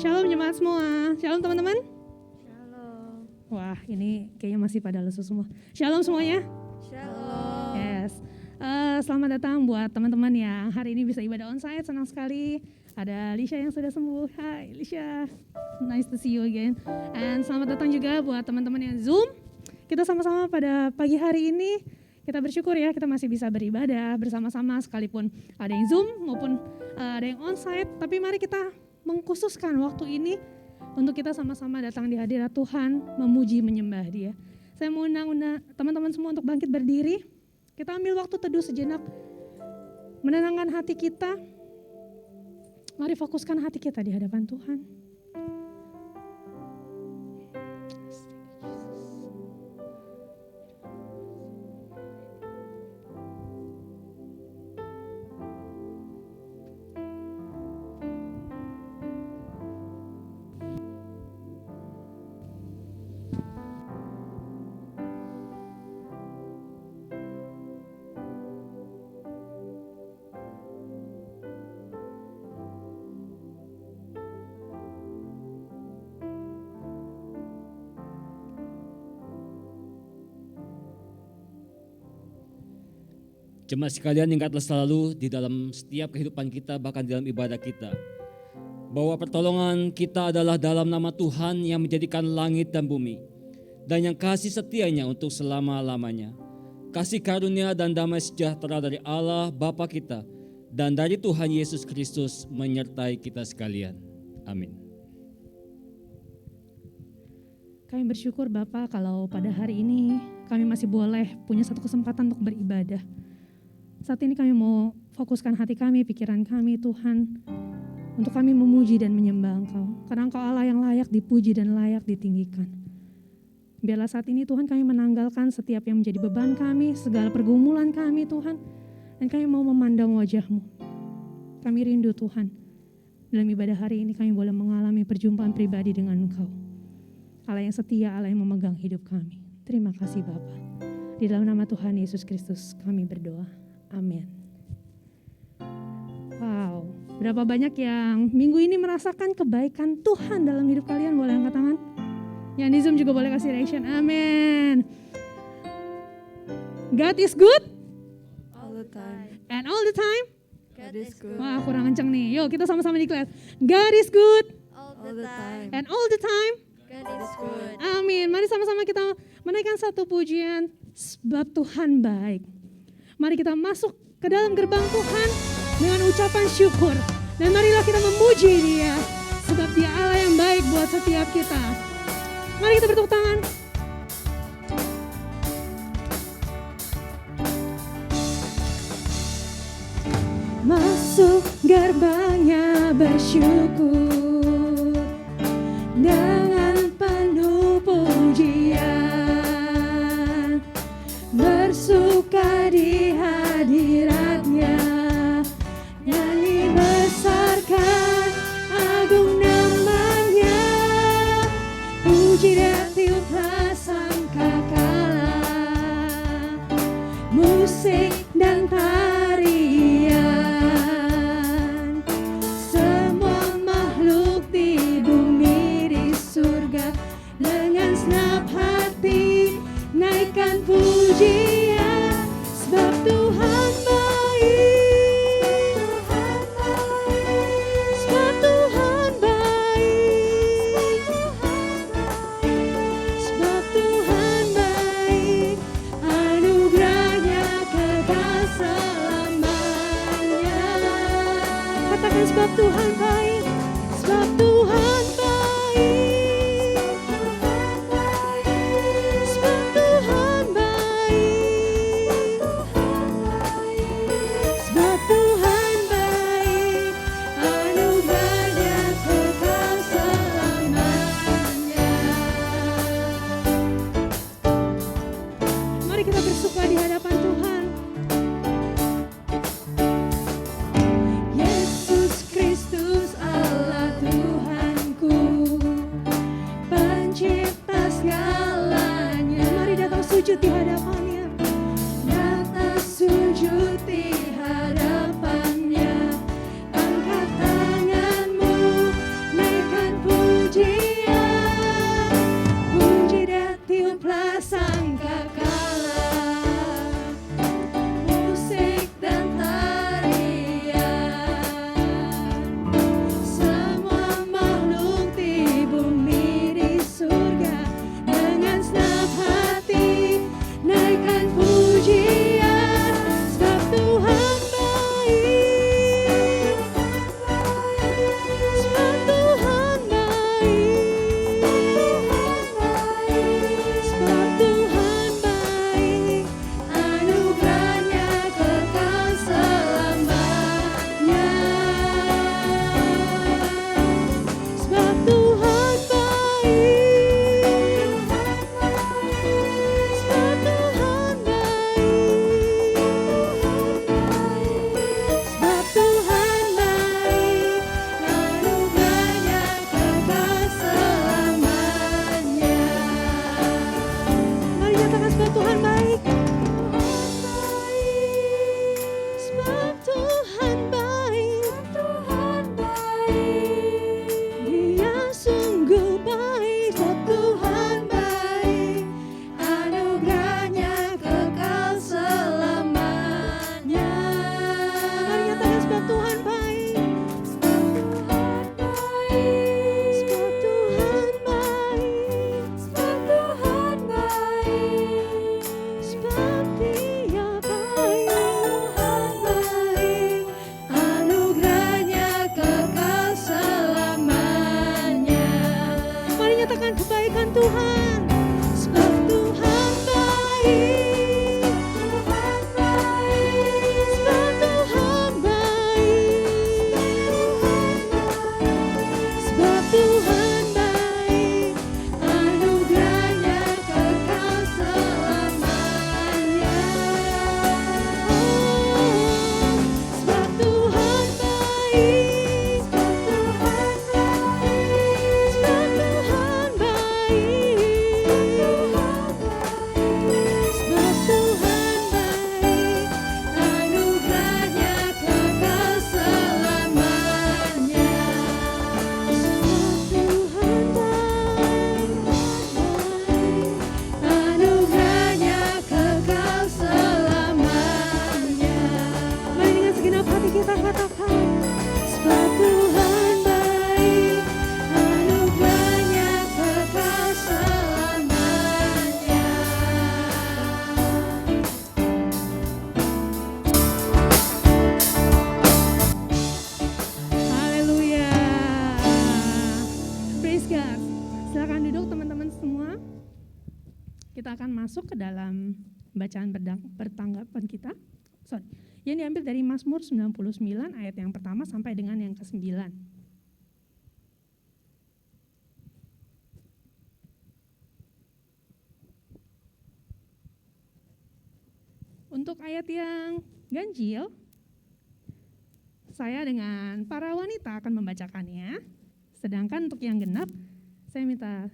Shalom jemaat semua. Shalom teman-teman. Shalom. Wah, ini kayaknya masih pada lesu semua. Shalom semuanya. Shalom. Yes. Selamat datang buat teman-teman yang hari ini bisa ibadah onsite. Senang sekali. Ada Lisha yang sudah sembuh. Hai Lisha. Nice to see you again. And selamat datang juga buat teman-teman yang Zoom. Kita sama-sama pada pagi hari ini kita bersyukur ya kita masih bisa beribadah bersama-sama sekalipun ada yang Zoom maupun ada yang onsite. Tapi mari kita mengkhususkan waktu ini untuk kita sama-sama datang di hadirat Tuhan, memuji, menyembah Dia. Saya mau undang teman-teman semua untuk bangkit berdiri. Kita ambil waktu teduh sejenak, menenangkan hati kita. Mari fokuskan hati kita di hadapan Tuhan. Jemaat sekalian, ingatlah selalu di dalam setiap kehidupan kita, bahkan di dalam ibadah kita, bahwa pertolongan kita adalah dalam nama Tuhan yang menjadikan langit dan bumi, dan yang kasih setianya untuk selama-lamanya. Kasih karunia dan damai sejahtera dari Allah Bapa kita dan dari Tuhan Yesus Kristus menyertai kita sekalian. Amin. Kami bersyukur Bapak kalau pada hari ini kami masih boleh punya satu kesempatan untuk beribadah. Saat ini kami mau fokuskan hati kami, pikiran kami Tuhan, untuk kami memuji dan menyembah Engkau. Karena Engkau Allah yang layak dipuji dan layak ditinggikan. Biarlah saat ini Tuhan kami menanggalkan setiap yang menjadi beban kami, segala pergumulan kami Tuhan. Dan kami mau memandang wajah-Mu. Kami rindu Tuhan. Dalam ibadah hari ini kami boleh mengalami perjumpaan pribadi dengan Engkau. Allah yang setia, Allah yang memegang hidup kami. Terima kasih Bapa. Di dalam nama Tuhan Yesus Kristus kami berdoa. Amin. Wow, berapa banyak yang minggu ini merasakan kebaikan Tuhan dalam hidup kalian? Boleh angkat tangan? Yang di Zoom juga boleh kasih reaction. Amin. God is good. All the time. And all the time. God is good. Wah, kurang kenceng nih. Yuk kita sama-sama declare. God is good. All the time. And all the time. God is good. Amin. Mari sama-sama kita menaikkan satu pujian. Sebab Tuhan baik. Mari kita masuk ke dalam gerbang Tuhan dengan ucapan syukur. Dan marilah kita memuji Dia. Sebab Dia Allah yang baik buat setiap kita. Mari kita bertepuk tangan. Masuk gerbangnya bersyukur dengan penuh pujian, bersuka di hadiratnya, nyanyi besarkan agung namanya, puji dan tiuplah sangkakala, musik dan tarian, semua makhluk di bumi di surga, dengan senap hati naikkan pujian, sebab Tuhan baik, sebab Tuhan baik, sebab Tuhan baik, anugerahnya kekal selamanya. Katakan sebab Tuhan baik, sebab Tuhan baik, sebab Tuhan baik, sebab Tuhan baik, anugerahnya kekal selamanya. Mari kita bersuka di hadapan Tuhan. Yesus Kristus Allah Tuhan. kita katakan, sebab Tuhan baik, anugerahnya kekal selamanya. Haleluya. Praise God. Silakan duduk teman-teman semua. Kita akan masuk ke dalam bacaan bertanggapan kita. Yang diambil dari Mazmur 99 ayat yang pertama sampai dengan yang ke-9. Untuk ayat yang ganjil, saya dengan para wanita akan membacakannya. Sedangkan untuk yang genap, saya minta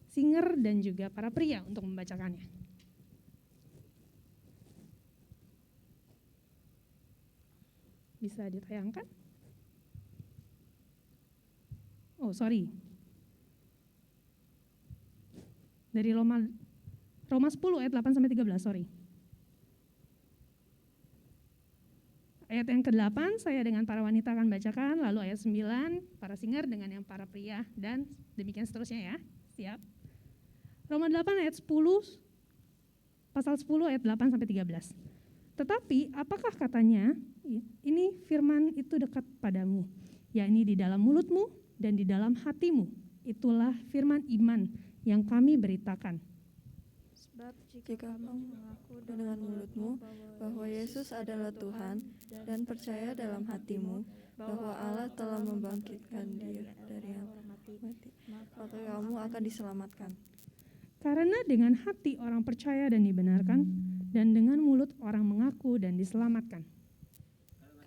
singer dan juga para pria untuk membacakannya. Bisa ditayangkan? Oh, sorry. Dari Roma 10 ayat 8 sampai 13, sorry. Ayat yang ke-8 saya dengan para wanita akan bacakan, lalu ayat 9 para singer dengan yang para pria, dan demikian seterusnya ya. Siap? Roma 8 ayat 10, pasal 10 ayat 8 sampai 13. Tetapi apakah katanya, ini firman itu dekat padamu, yakni di dalam mulutmu dan di dalam hatimu. Itulah firman iman yang kami beritakan. Sebab jika kamu mengaku dengan mulutmu bahwa Yesus adalah Tuhan dan percaya dalam hatimu bahwa Allah telah membangkitkan Dia dari yang mati, maka kamu akan diselamatkan. Karena dengan hati orang percaya dan dibenarkan, dan dengan mulut orang mengaku dan diselamatkan.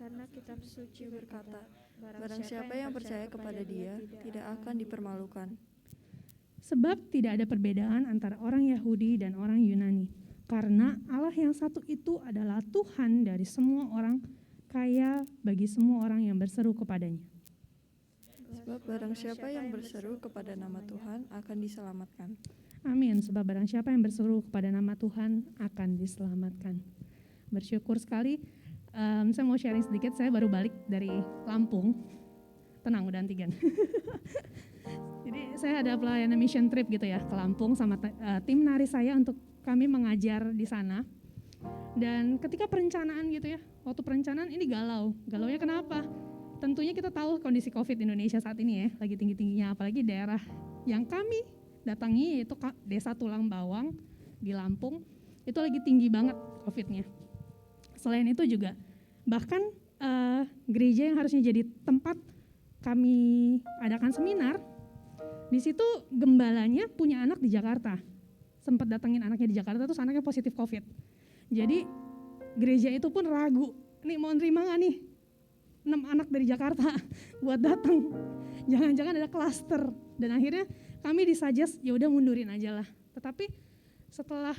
Karena kitab suci berkata, barang siapa yang percaya kepada Dia tidak akan dipermalukan. Sebab tidak ada perbedaan antara orang Yahudi dan orang Yunani, karena Allah yang satu itu adalah Tuhan dari semua orang, kaya bagi semua orang yang berseru kepadanya. Sebab barang siapa yang berseru kepada nama Tuhan akan diselamatkan. Amin. Sebab barang siapa yang berseru kepada nama Tuhan akan diselamatkan. Bersyukur sekali. Saya mau sharing sedikit. Saya baru balik dari Lampung. Tenang, udah antigen. Jadi saya ada pelayanan mission trip gitu ya ke Lampung sama tim nari saya untuk kami mengajar di sana. Dan ketika perencanaan gitu ya, waktu perencanaan ini galau. Galaunya kenapa? Tentunya kita tahu kondisi COVID di Indonesia saat ini ya, lagi tinggi-tingginya, apalagi daerah yang kami datangi yaitu Desa Tulang Bawang di Lampung, itu lagi tinggi banget COVID-nya. Selain itu juga bahkan gereja yang harusnya jadi tempat kami adakan seminar, di situ gembalanya punya anak di Jakarta. Sempat datengin anaknya di Jakarta, terus anaknya positif COVID. Jadi gereja itu pun ragu, nih mau nerima gak nih 6 anak dari Jakarta buat datang. Jangan-jangan ada klaster. Dan akhirnya kami disuggest ya udah mundurin aja lah. Tetapi setelah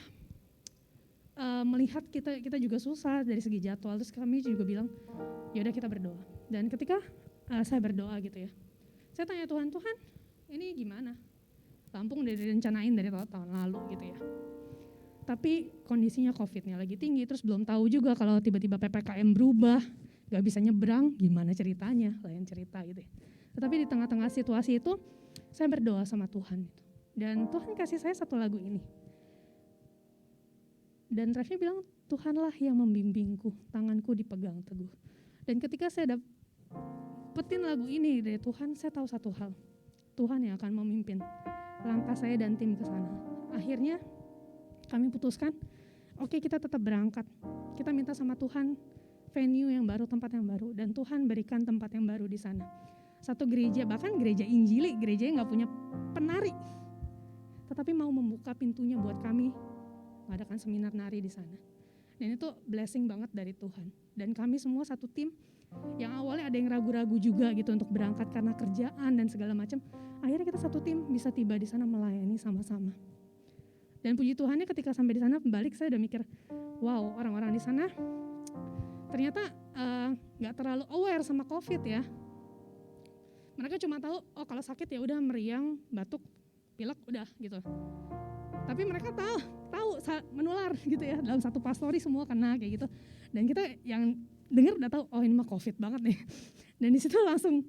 melihat kita juga susah dari segi jadwal, terus kami juga bilang ya udah kita berdoa. Dan ketika saya berdoa gitu ya, saya tanya Tuhan, ini gimana? Lampung udah direncanain dari tahun lalu gitu ya. Tapi kondisinya COVID-nya lagi tinggi, terus belum tahu juga kalau tiba-tiba PPKM berubah, gak bisa nyebrang, gimana ceritanya, lain cerita gitu ya. Tetapi di tengah-tengah situasi itu, saya berdoa sama Tuhan. Dan Tuhan kasih saya satu lagu ini. Dan refnya bilang, Tuhanlah yang membimbingku, tanganku dipegang teguh. Dan ketika saya dapetin lagu ini dari Tuhan, saya tahu satu hal. Tuhan yang akan memimpin langkah saya dan tim ke sana. Akhirnya kami putuskan, oke, kita tetap berangkat. Kita minta sama Tuhan venue yang baru, tempat yang baru. Dan Tuhan berikan tempat yang baru di sana. Satu gereja, bahkan gereja Injili, gereja yang gak punya penari. Tetapi mau membuka pintunya buat kami mengadakan seminar nari di sana. Dan itu blessing banget dari Tuhan. Dan kami semua satu tim, yang awalnya ada yang ragu-ragu juga gitu untuk berangkat karena kerjaan dan segala macam. Akhirnya kita satu tim bisa tiba di sana melayani sama-sama. Dan puji Tuhannya ketika sampai di sana balik saya udah mikir, wow, orang-orang di sana ternyata nggak terlalu aware sama COVID ya. Mereka cuma tahu, oh kalau sakit ya udah meriang, batuk, pilek udah gitu. Tapi mereka tahu menular gitu ya, dalam satu pastori semua kena kayak gitu. Dan kita yang dengar udah tahu, oh ini mah COVID banget nih. Dan di situ langsung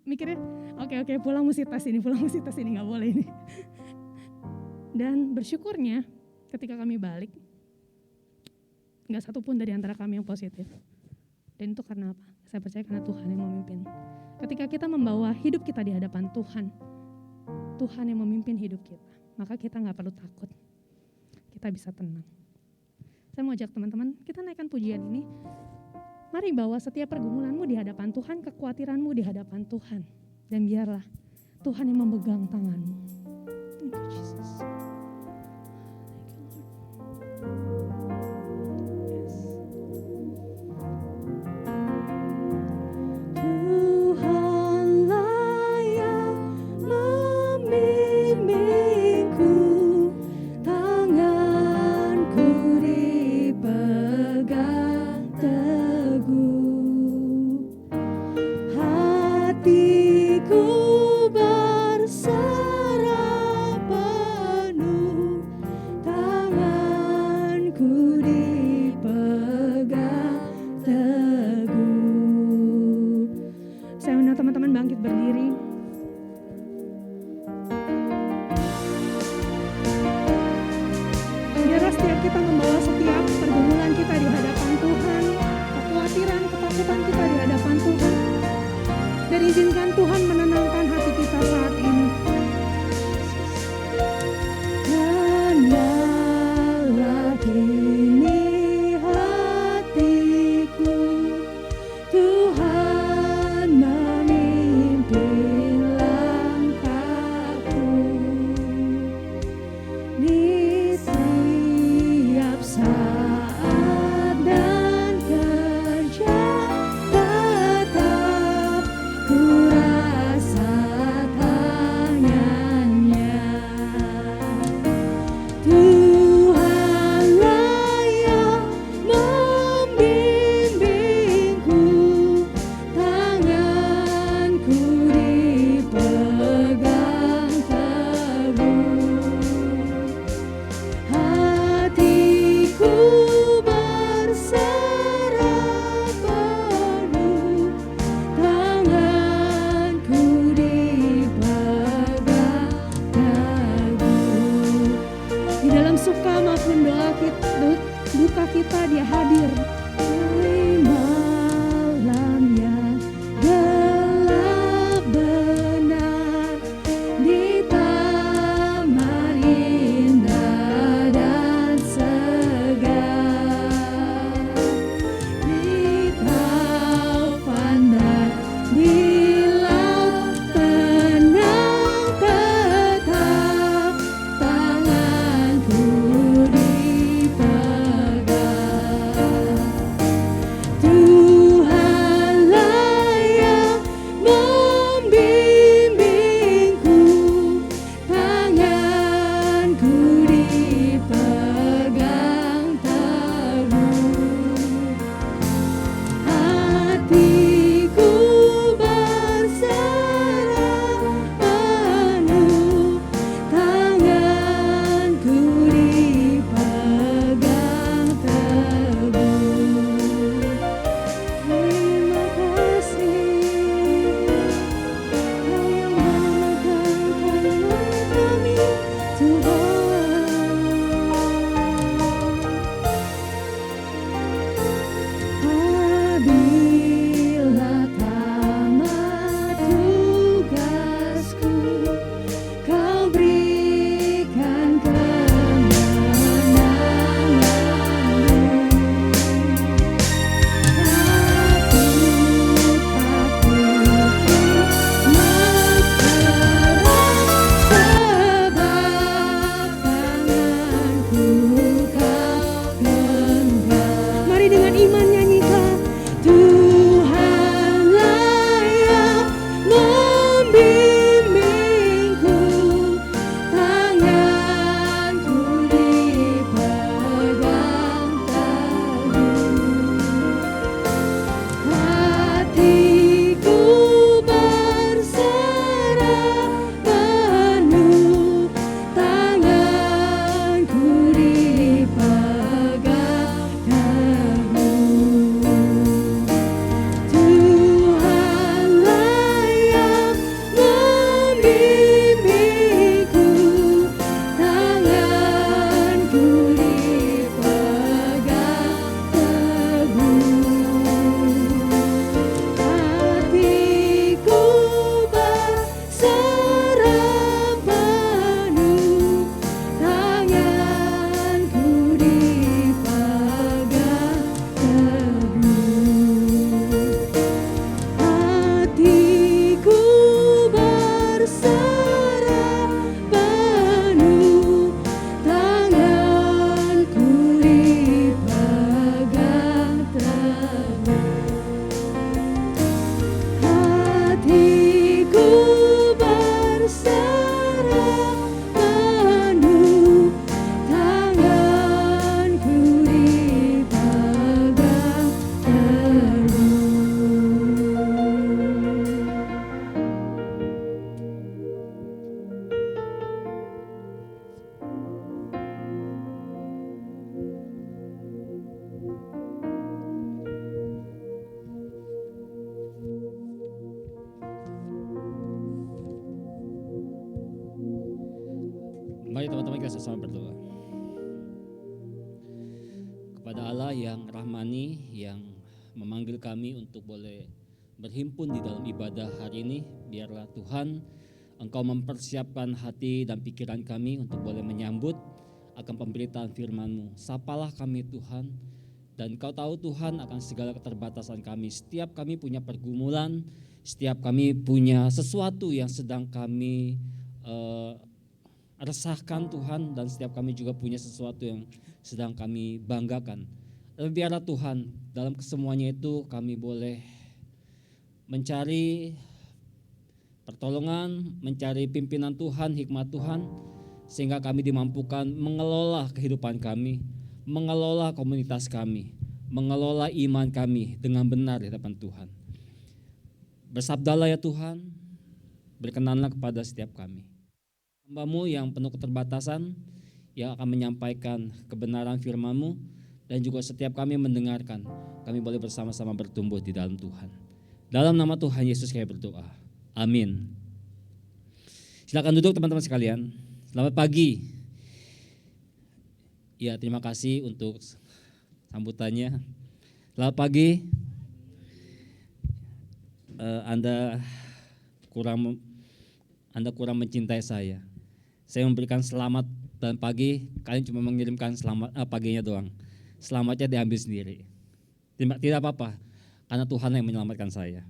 mikirnya, oke, pulang mesti tes ini, nggak boleh ini. Dan bersyukurnya ketika kami balik, nggak satu pun dari antara kami yang positif. Dan itu karena apa? Saya percaya karena Tuhan yang memimpin. Ketika kita membawa hidup kita di hadapan Tuhan, Tuhan yang memimpin hidup kita, maka kita nggak perlu takut. Kita bisa tenang. Saya mau ajak teman-teman, kita naikkan pujian ini. Mari bawa setiap pergumulanmu di hadapan Tuhan, kekhawatiranmu di hadapan Tuhan. Dan biarlah Tuhan yang memegang tanganmu. Thank you, Jesus. Tuhanlah yang membimbingku, tanganku dipegang teguh, hatiku berserah penuh, tanganku dipegang teguh. Saya undang teman-teman bangkit berdiri. Biarlah setiap kita membawa setiap pergumulan kita di hadapan Tuhan, kekhawatiran, ketakutan kita di hadapan Tuhan. Dan izinkan Tuhan menenangkan hati kita saat ini. Tenanglah kini hatiku, Tuhan memimpin langkahku. Di setiap saat dan kerja tetap ku rasa Mari teman-teman kita sama-sama berdoa. Kepada Allah yang rahmani, yang memanggil kami untuk boleh berhimpun di dalam ibadah hari ini, biarlah Tuhan Engkau mempersiapkan hati dan pikiran kami untuk boleh menyambut akan pemberitaan firman-Mu. Sapalah kami Tuhan, dan Engkau tahu Tuhan akan segala keterbatasan kami. Setiap kami punya pergumulan, setiap kami punya sesuatu yang sedang kami resahkan Tuhan, dan setiap kami juga punya sesuatu yang sedang kami banggakan. Tapi biarlah Tuhan dalam kesemuanya itu kami boleh mencari pertolongan, mencari pimpinan Tuhan, hikmat Tuhan, sehingga kami dimampukan mengelola kehidupan kami, mengelola komunitas kami, mengelola iman kami dengan benar di hadapan Tuhan. Bersabdalah ya Tuhan, berkenanlah kepada setiap kami. Hamba-Mu yang penuh keterbatasan, yang akan menyampaikan kebenaran firman-Mu, dan juga setiap kami mendengarkan, kami boleh bersama-sama bertumbuh di dalam Tuhan. Dalam nama Tuhan Yesus kami berdoa. Amin. Silakan duduk teman-teman sekalian. Selamat pagi. Ya, terima kasih untuk sambutannya. Selamat pagi. Anda kurang mencintai saya. Saya memberikan selamat dan pagi, kalian cuma mengirimkan selamat paginya doang. Selamatnya diambil sendiri. Tidak apa-apa, karena Tuhan yang menyelamatkan saya.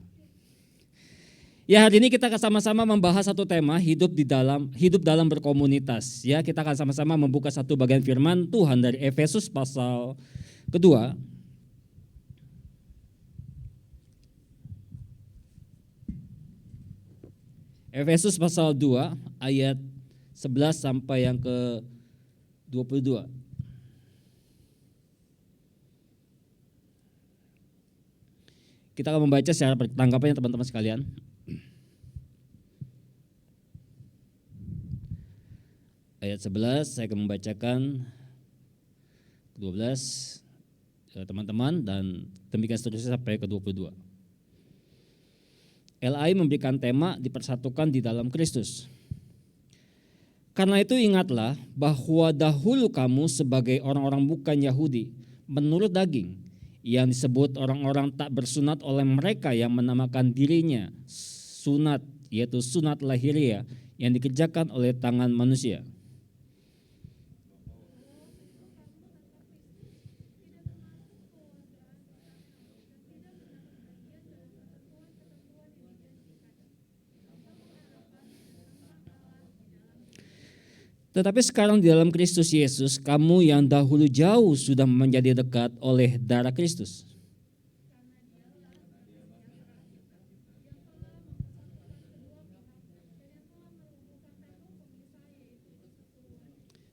Ya, hari ini kita akan sama-sama membahas satu tema, hidup dalam berkomunitas. Ya, kita akan sama-sama membuka satu bagian firman Tuhan dari Efesus pasal kedua. Efesus pasal 2 ayat 11 sampai yang ke 22. Kita akan membaca secara tanggapannya teman-teman sekalian. Ayat 11 saya akan membacakan 12 teman-teman, dan demikian seterusnya sampai ke 22. LAI memberikan tema dipersatukan di dalam Kristus. Karena itu ingatlah bahwa dahulu kamu sebagai orang-orang bukan Yahudi menurut daging, yang disebut orang-orang tak bersunat oleh mereka yang menamakan dirinya sunat, yaitu sunat lahiriah yang dikerjakan oleh tangan manusia. Tetapi sekarang di dalam Kristus Yesus, kamu yang dahulu jauh sudah menjadi dekat oleh darah Kristus.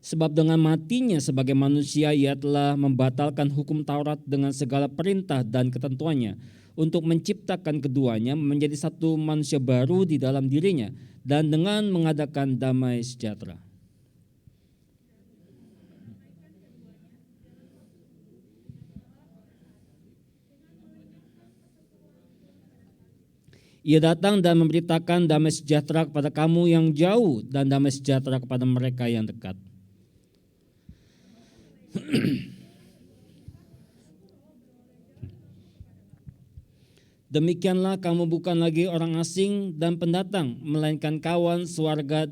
Sebab dengan matinya sebagai manusia, ia telah membatalkan hukum Taurat dengan segala perintah dan ketentuannya, untuk menciptakan keduanya menjadi satu manusia baru di dalam dirinya, dan dengan mengadakan damai sejahtera. Ia datang dan memberitakan damai sejahtera kepada kamu yang jauh dan damai sejahtera kepada mereka yang dekat. Demikianlah kamu bukan lagi orang asing dan pendatang, melainkan kawan sewarga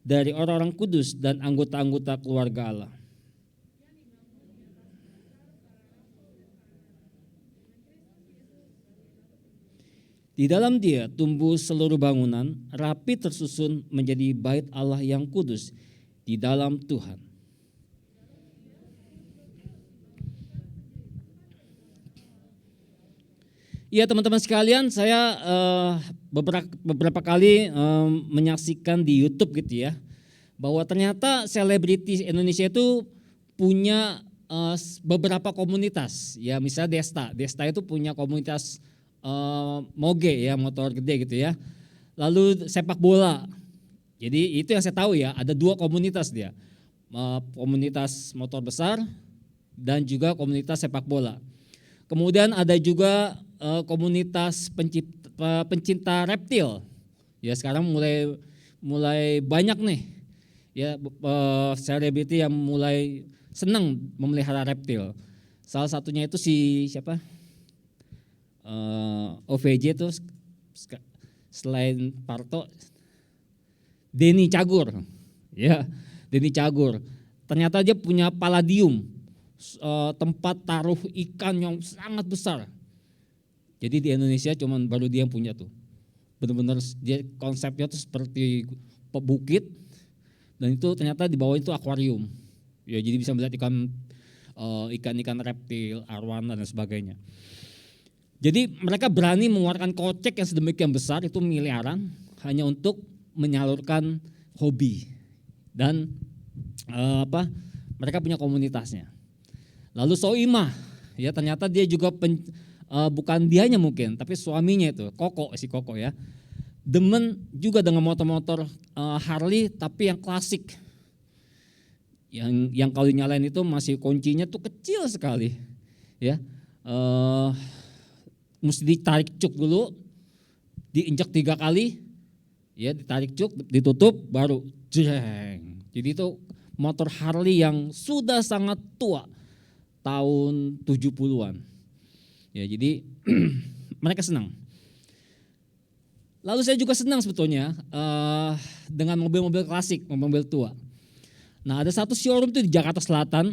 dari orang-orang kudus dan anggota-anggota keluarga Allah. Di dalam Dia tumbuh seluruh bangunan, rapi tersusun menjadi bait Allah yang kudus di dalam Tuhan. Ya teman-teman sekalian, saya beberapa kali menyaksikan di YouTube gitu ya, bahwa ternyata selebriti Indonesia itu punya beberapa komunitas. Ya misalnya Desta itu punya komunitas moge ya, motor gede gitu ya. Lalu sepak bola. Jadi itu yang saya tahu ya, ada 2 komunitas dia. Komunitas motor besar dan juga komunitas sepak bola. Kemudian ada juga komunitas pencinta reptil. Ya sekarang mulai banyak nih ya selebriti yang mulai senang memelihara reptil. Salah satunya itu si siapa? OVJ itu selain Parto, Denny Cagur, ya Denny Cagur. Ternyata dia punya palladium, tempat taruh ikan yang sangat besar. Jadi di Indonesia cuman baru dia yang punya tuh. Benar-benar dia konsepnya tuh seperti bukit dan itu ternyata di bawah itu akuarium. Ya jadi bisa melihat ikan-ikan reptil, arwana dan sebagainya. Jadi mereka berani mengeluarkan kocek yang sedemikian besar itu miliaran hanya untuk menyalurkan hobi dan mereka punya komunitasnya. Lalu Soimah, ya ternyata dia juga bukan dianya mungkin, tapi suaminya itu si Koko ya, demen juga dengan motor-motor Harley tapi yang klasik, yang kalau dinyalain itu masih kuncinya tuh kecil sekali, ya. Mesti ditarik cuk dulu, diinjak 3 kali, ya ditarik cuk, ditutup, baru jeng. Jadi itu motor Harley yang sudah sangat tua, tahun 70-an. Ya jadi mereka senang. Lalu saya juga senang sebetulnya dengan mobil-mobil klasik, mobil tua. Nah ada satu showroom tuh di Jakarta Selatan,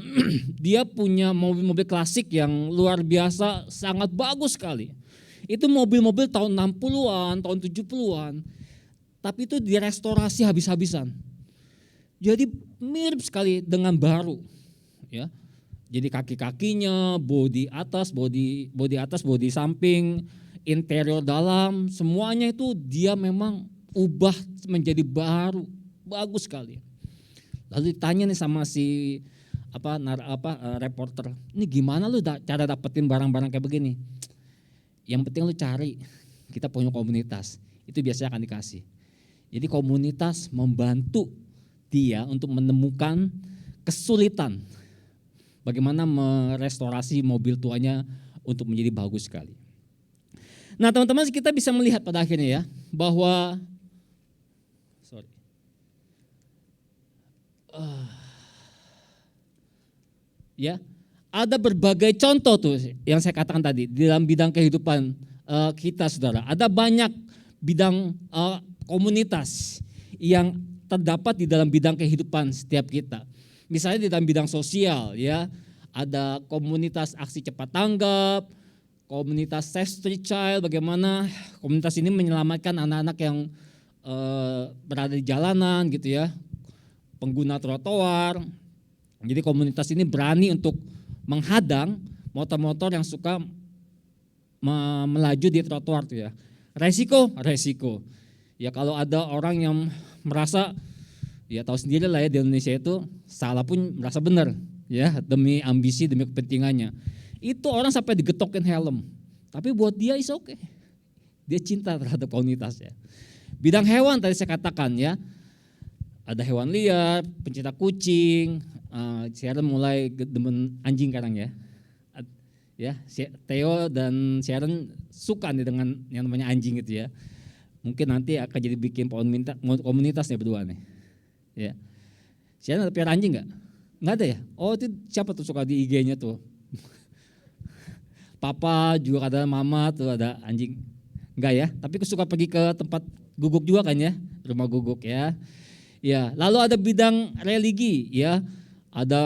dia punya mobil-mobil klasik yang luar biasa, sangat bagus sekali. Itu mobil-mobil tahun 60-an, tahun 70-an, tapi itu direstorasi habis-habisan. Jadi mirip sekali dengan baru, ya. Jadi kaki-kakinya, bodi atas, bodi samping, interior dalam, semuanya itu dia memang ubah menjadi baru, bagus sekali. Lalu ditanya nih sama si reporter, ini gimana lu cara dapetin barang-barang kayak begini? Yang penting lu cari, kita punya komunitas, itu biasanya akan dikasih. Jadi komunitas membantu dia untuk menemukan kesulitan bagaimana merestorasi mobil tuanya untuk menjadi bagus sekali. Nah teman-teman, kita bisa melihat pada akhirnya ya bahwa ya ada berbagai contoh tuh yang saya katakan tadi di dalam bidang kehidupan kita, saudara. Ada banyak bidang komunitas yang terdapat di dalam bidang kehidupan setiap kita. Misalnya di dalam bidang sosial, ya ada komunitas aksi cepat tanggap, komunitas Safe Street Child, bagaimana komunitas ini menyelamatkan anak-anak yang berada di jalanan gitu ya, pengguna trotoar. Jadi komunitas ini berani untuk menghadang motor-motor yang suka melaju di trotoar tuh ya. Resiko. Ya kalau ada orang yang merasa, ya tahu sendiri lah ya di Indonesia itu salah pun merasa benar ya, demi ambisi, demi kepentingannya. Itu orang sampai digetokin helm. Tapi buat dia is okay. Dia cinta terhadap komunitasnya. Bidang hewan tadi saya katakan ya. Ada hewan liar, pencinta kucing, Sharon mulai demen anjing sekarang ya. Ya, Theo dan Sharon suka nih dengan yang namanya anjing gitu ya. Mungkin nanti akan jadi bikin komunitasnya berdua nih. Ya. Sharon ada pelihara anjing enggak? Enggak ada ya? Oh, itu siapa tuh suka di IG-nya tuh? Papa juga ada, mama tuh ada anjing. Enggak ya? Tapi suka pergi ke tempat guguk juga kan ya? Rumah guguk ya. Ya, lalu ada bidang religi ya. Ada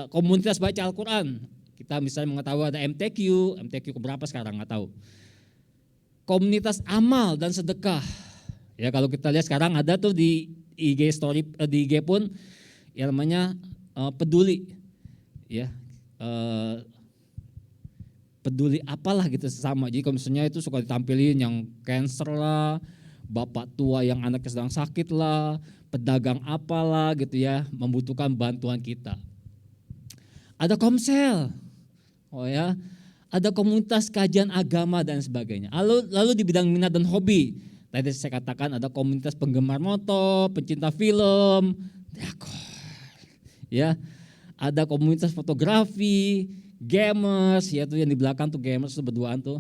komunitas baca Al-Quran. Kita misalnya mengetahui ada MTQ keberapa sekarang nggak tahu. Komunitas amal dan sedekah. Ya kalau kita lihat sekarang ada tuh di IG story, di IG pun yang namanya peduli. Ya, peduli apalah gitu sesama. Jadi kalau misalnya itu suka ditampilin yang cancer lah, bapak tua yang anaknya sedang sakit lah, pedagang apalah gitu ya, membutuhkan bantuan kita. Ada komsel, oh ya, ada komunitas kajian agama dan sebagainya. Lalu di bidang minat dan hobi, tadi saya katakan ada komunitas penggemar motor, pencinta film, ya, ada komunitas fotografi, gamers, yaitu yang di belakang tuh gamers tuh berduaan tuh,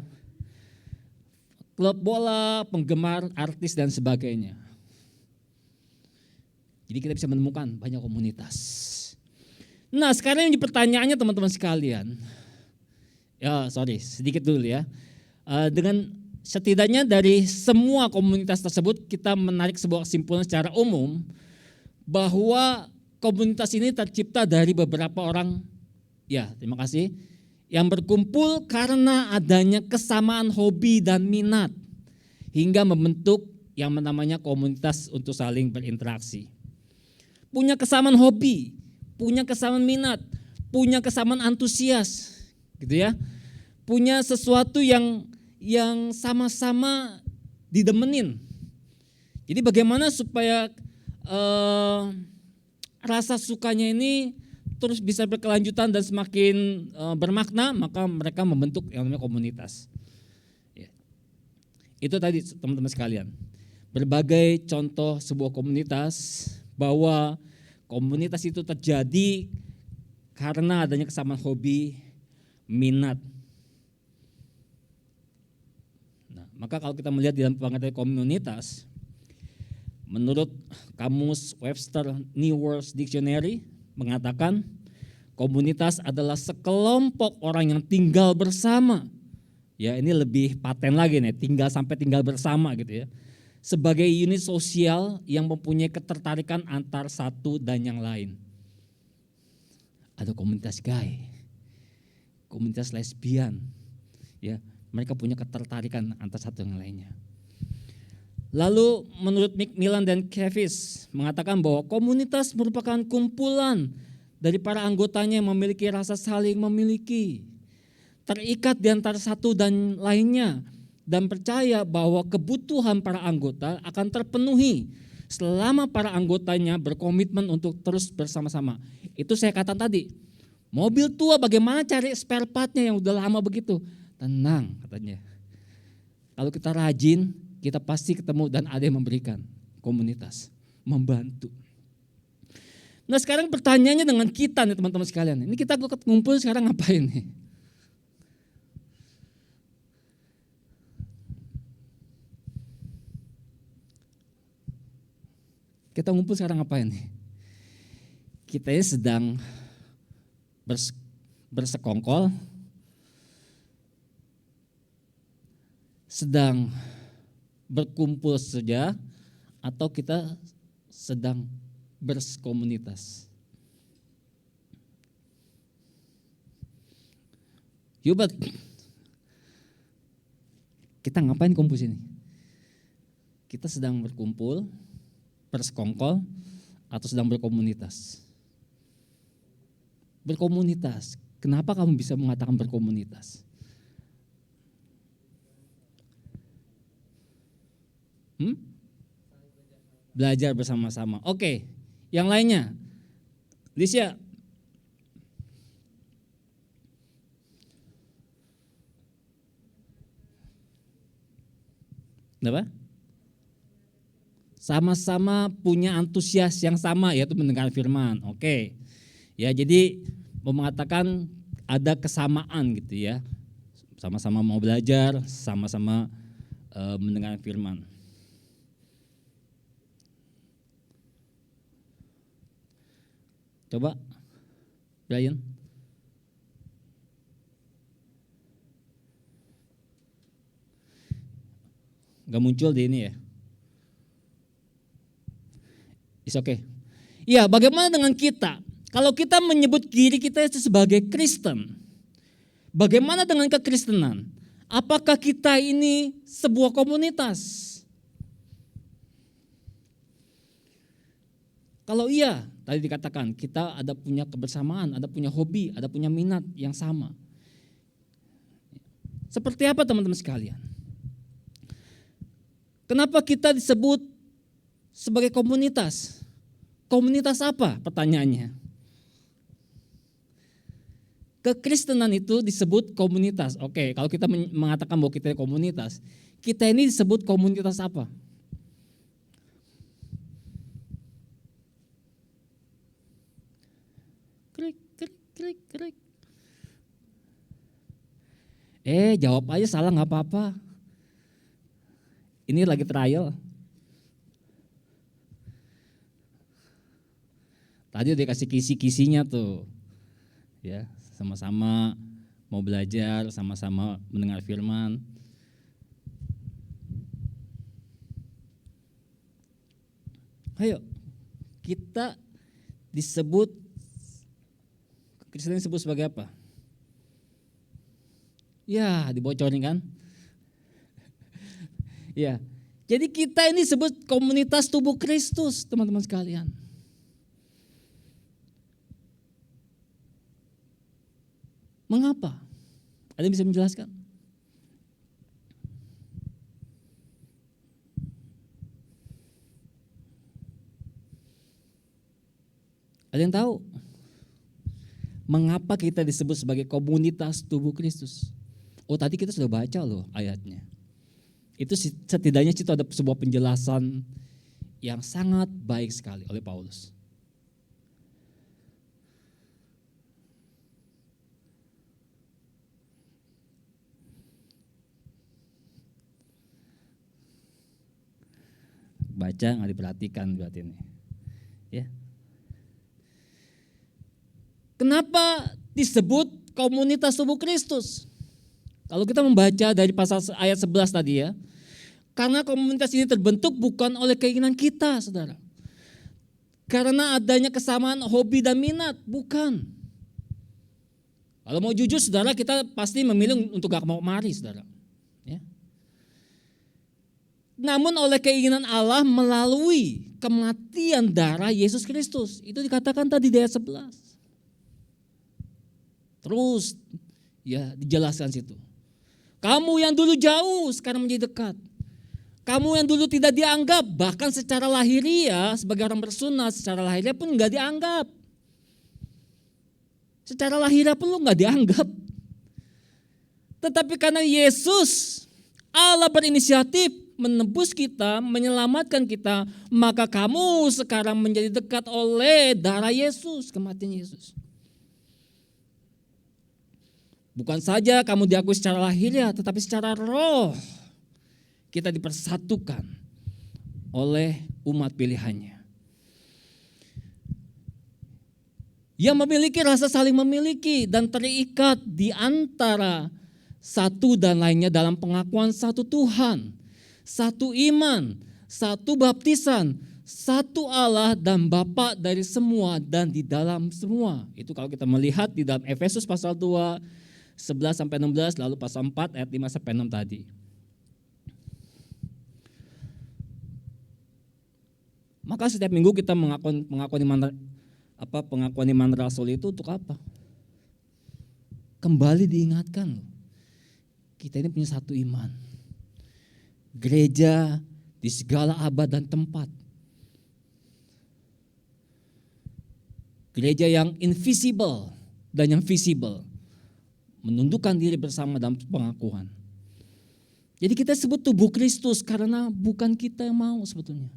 klub bola, penggemar artis dan sebagainya. Jadi kita bisa menemukan banyak komunitas. Nah sekarang yang pertanyaannya teman-teman sekalian. Sedikit dulu ya. Dengan setidaknya dari semua komunitas tersebut kita menarik sebuah kesimpulan secara umum bahwa komunitas ini tercipta dari beberapa orang, terima kasih, yang berkumpul karena adanya kesamaan hobi dan minat hingga membentuk yang namanya komunitas untuk saling berinteraksi. Punya kesamaan hobi, punya kesamaan minat, punya kesamaan antusias, gitu ya. Punya sesuatu yang sama-sama didemenin. Jadi bagaimana supaya rasa sukanya ini terus bisa berkelanjutan dan semakin bermakna, maka mereka membentuk yang namanya komunitas. Itu tadi teman-teman sekalian. Berbagai contoh sebuah komunitas bahwa komunitas itu terjadi karena adanya kesamaan hobi, minat. Nah, maka kalau kita melihat di dalam pengertian komunitas, menurut Kamus Webster New World Dictionary mengatakan komunitas adalah sekelompok orang yang tinggal bersama. Ya, ini lebih paten lagi nih, tinggal bersama gitu ya. Sebagai unit sosial yang mempunyai ketertarikan antar satu dan yang lain. Ada komunitas gay, komunitas lesbian, ya, mereka punya ketertarikan antar satu dan yang lainnya. Lalu menurut Macmillan dan Kevis mengatakan bahwa komunitas merupakan kumpulan dari para anggotanya yang memiliki rasa saling memiliki, terikat di antara satu dan lainnya, dan percaya bahwa kebutuhan para anggota akan terpenuhi selama para anggotanya berkomitmen untuk terus bersama-sama. Itu saya katakan tadi, mobil tua bagaimana cari spare partnya yang udah lama begitu? Tenang katanya. Kalau kita rajin, kita pasti ketemu dan ada yang memberikan, komunitas, membantu. Nah sekarang pertanyaannya dengan kita nih teman-teman sekalian, ini kita ngumpul sekarang ngapain nih? Kita ngumpul sekarang ngapain nih? Kita sedang bersekongkol, sedang berkumpul saja, atau kita sedang berkomunitas. Yubat, kita ngapain kumpul sini? Kita sedang berkumpul, bersekongkol, atau sedang berkomunitas? Berkomunitas. Kenapa kamu bisa mengatakan berkomunitas? Belajar bersama-sama. Oke, yang lainnya. Lisya. Kenapa? Sama-sama punya antusias yang sama, yaitu mendengar firman. Oke. Ya, jadi mau mengatakan ada kesamaan gitu ya. Sama-sama mau belajar, sama-sama mendengar firman. Coba, Brian. Gak muncul di ini ya? It's okay. Ya, bagaimana dengan kita? Kalau kita menyebut diri kita itu sebagai Kristen, bagaimana dengan kekristenan? Apakah kita ini sebuah komunitas? Kalau iya, tadi dikatakan kita ada punya kebersamaan, ada punya hobi, ada punya minat yang sama. Seperti apa teman-teman sekalian? Kenapa kita disebut sebagai komunitas? Komunitas apa? Pertanyaannya. Kekristenan itu disebut komunitas. Oke, kalau kita mengatakan bahwa kita komunitas, kita ini disebut komunitas apa? Krik. Jawab aja salah nggak apa-apa. Ini lagi trial. Tadi udah kasih kisi-kisinya tuh. Ya, sama-sama mau belajar, sama-sama mendengar firman. Ayo, kita disebut, Kristen disebut sebagai apa? Ya, dibocorin kan? Ya, jadi kita ini disebut komunitas tubuh Kristus, teman-teman sekalian. Mengapa? Ada yang bisa menjelaskan? Ada yang tahu? Mengapa kita disebut sebagai komunitas tubuh Kristus? Oh, tadi kita sudah baca loh ayatnya. Itu setidaknya itu ada sebuah penjelasan yang sangat baik sekali oleh Paulus. Baca nggak diperhatikan berarti ini. Ya. Kenapa disebut komunitas tubuh Kristus? Kalau kita membaca dari pasal ayat 11 tadi ya. Karena komunitas ini terbentuk bukan oleh keinginan kita, saudara. Karena adanya kesamaan hobi dan minat, bukan. Kalau mau jujur saudara, kita pasti memilih untuk gak mau mari saudara. Ya. Namun oleh keinginan Allah melalui kematian darah Yesus Kristus. Itu dikatakan tadi di ayat 11. Terus ya dijelaskan situ. Kamu yang dulu jauh sekarang menjadi dekat. Kamu yang dulu tidak dianggap bahkan secara lahiriah sebagai orang bersunat secara lahiriah pun enggak dianggap. Secara lahiriah pun lu enggak dianggap. Tetapi karena Yesus Allah berinisiatif menebus kita, menyelamatkan kita, maka kamu sekarang menjadi dekat oleh darah Yesus, kematian Yesus. Bukan saja kamu diakui secara lahiriah, tetapi secara roh kita dipersatukan oleh umat pilihannya. Yang memiliki rasa saling memiliki dan terikat di antara satu dan lainnya dalam pengakuan satu Tuhan, satu iman, satu baptisan, satu Allah dan Bapa dari semua dan di dalam semua. Itu kalau kita melihat di dalam Efesus pasal 2 11-16 lalu pasal 4 ayat 5-6 tadi. Maka setiap minggu kita pengakuan iman rasul itu untuk apa? Kembali diingatkan loh. Kita ini punya satu iman. Gereja di segala abad dan tempat. Gereja yang invisible dan yang visible. Menundukkan diri bersama dalam pengakuan. Jadi kita sebut tubuh Kristus karena bukan kita yang mau sebetulnya.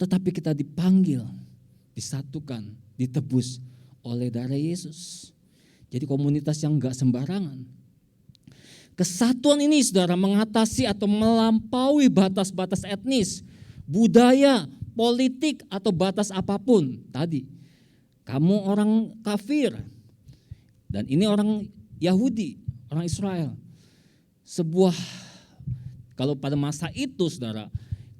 Tetapi kita dipanggil, disatukan, ditebus oleh darah Yesus. Jadi komunitas yang enggak sembarangan. Kesatuan ini saudara mengatasi atau melampaui batas-batas etnis, budaya, politik atau batas apapun. Tadi, kamu orang kafir. Dan ini orang Yahudi, orang Israel. Sebuah, kalau pada masa itu saudara,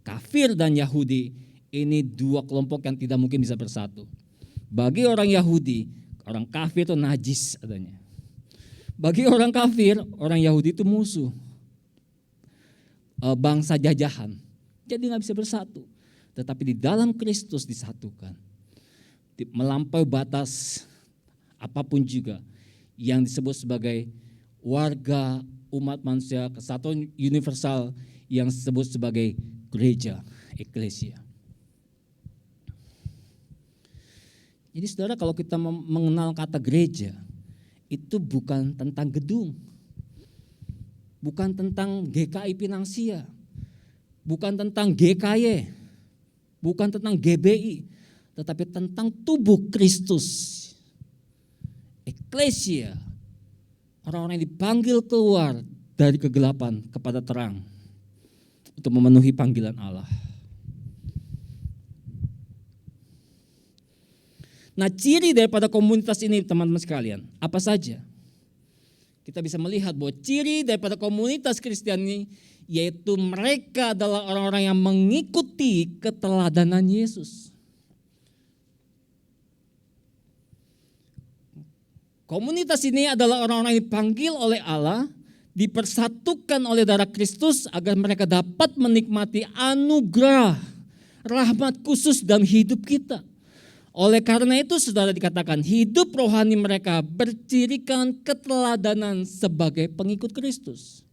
kafir dan Yahudi ini dua kelompok yang tidak mungkin bisa bersatu. Bagi orang Yahudi, orang kafir itu najis adanya. Bagi orang kafir, orang Yahudi itu musuh. Bangsa jajahan. Jadi gak bisa bersatu. Tetapi di dalam Kristus disatukan. Melampaui batas apapun juga. Yang disebut sebagai warga umat manusia, kesatuan universal yang disebut sebagai gereja, eklesia. Jadi saudara, kalau kita mengenal kata gereja, itu bukan tentang gedung, bukan tentang GKI Pinangsia, bukan tentang GKY, bukan tentang GBI, tetapi tentang tubuh Kristus. Eklesia, orang-orang yang dipanggil keluar dari kegelapan kepada terang untuk memenuhi panggilan Allah. Nah, ciri daripada komunitas ini teman-teman sekalian, apa saja? Kita bisa melihat bahwa ciri daripada komunitas Kristen ini yaitu mereka adalah orang-orang yang mengikuti keteladanan Yesus. Komunitas ini adalah orang-orang yang dipanggil oleh Allah, dipersatukan oleh darah Kristus agar mereka dapat menikmati anugerah, rahmat khusus dalam hidup kita. Oleh karena itu saudara dikatakan hidup rohani mereka bercirikan keteladanan sebagai pengikut Kristus.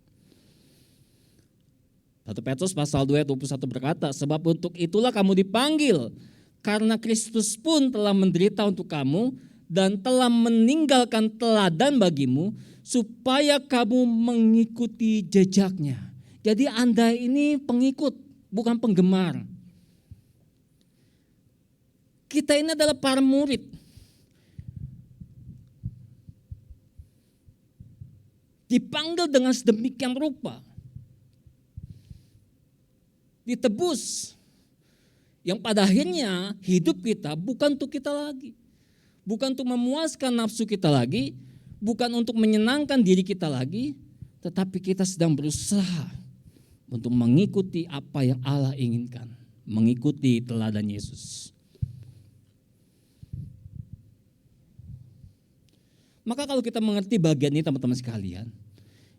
1 Petrus pasal 2 ayat 21 berkata, sebab untuk itulah kamu dipanggil, karena Kristus pun telah menderita untuk kamu dan telah meninggalkan teladan bagimu, supaya kamu mengikuti jejaknya. Jadi Anda ini pengikut, bukan penggemar. Kita ini adalah para murid. Dipanggil dengan sedemikian rupa. Ditebus. Yang pada akhirnya hidup kita bukan untuk kita lagi. Bukan untuk memuaskan nafsu kita lagi. Bukan untuk menyenangkan diri kita lagi. Tetapi kita sedang berusaha untuk mengikuti apa yang Allah inginkan. Mengikuti teladan Yesus. Maka kalau kita mengerti bagian ini teman-teman sekalian,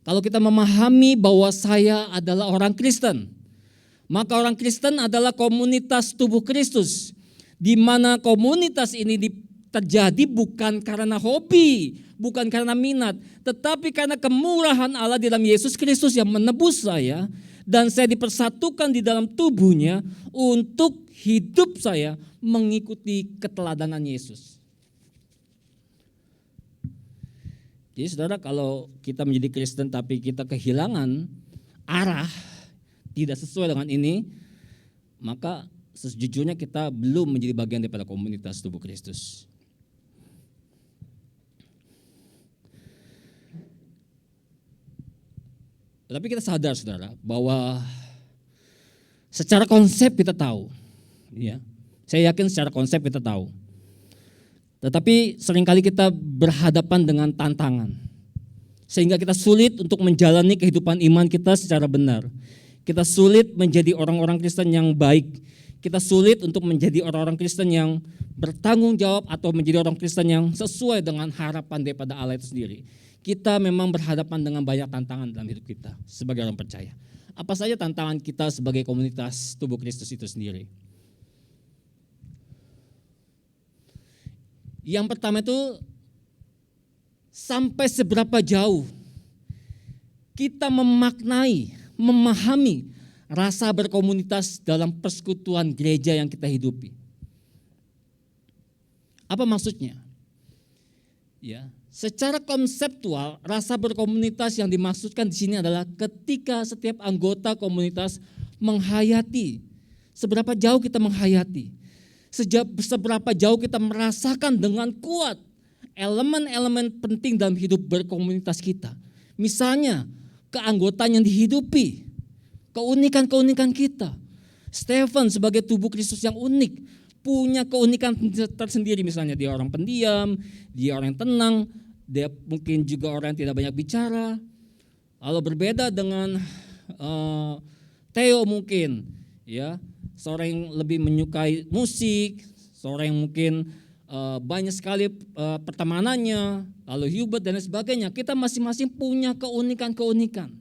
kalau kita memahami bahwa saya adalah orang Kristen, maka orang Kristen adalah komunitas tubuh Kristus, di mana komunitas ini terjadi bukan karena hobi, bukan karena minat, tetapi karena kemurahan Allah di dalam Yesus Kristus yang menebus saya, dan saya dipersatukan di dalam tubuhnya untuk hidup saya mengikuti keteladanan Yesus. Jadi saudara, kalau kita menjadi Kristen tapi kita kehilangan arah, tidak sesuai dengan ini, maka sejujurnya kita belum menjadi bagian daripada komunitas tubuh Kristus. Tapi kita sadar saudara bahwa secara konsep kita tahu, ya, saya yakin secara konsep kita tahu. Tetapi seringkali kita berhadapan dengan tantangan. Sehingga kita sulit untuk menjalani kehidupan iman kita secara benar. Kita sulit menjadi orang-orang Kristen yang baik. Kita sulit untuk menjadi orang-orang Kristen yang bertanggung jawab atau menjadi orang Kristen yang sesuai dengan harapan daripada Allah itu sendiri. Kita memang berhadapan dengan banyak tantangan dalam hidup kita sebagai orang percaya. Apa saja tantangan kita sebagai komunitas tubuh Kristus itu sendiri? Yang pertama itu, sampai seberapa jauh kita memaknai, memahami rasa berkomunitas dalam persekutuan gereja yang kita hidupi. Apa maksudnya? Ya, secara konseptual, rasa berkomunitas yang dimaksudkan di sini adalah ketika setiap anggota komunitas menghayati, seberapa jauh kita menghayati. Seberapa jauh kita merasakan dengan kuat elemen-elemen penting dalam hidup berkomunitas kita. Misalnya keanggotaan yang dihidupi, keunikan-keunikan kita. Stephen sebagai tubuh Kristus yang unik, punya keunikan tersendiri, misalnya dia orang pendiam, dia orang yang tenang, dia mungkin juga orang yang tidak banyak bicara. Lalu berbeda dengan Theo mungkin, ya. Seorang yang lebih menyukai musik, seorang yang mungkin banyak sekali pertemanannya, lalu Hubert dan lain sebagainya. Kita masing-masing punya keunikan-keunikan.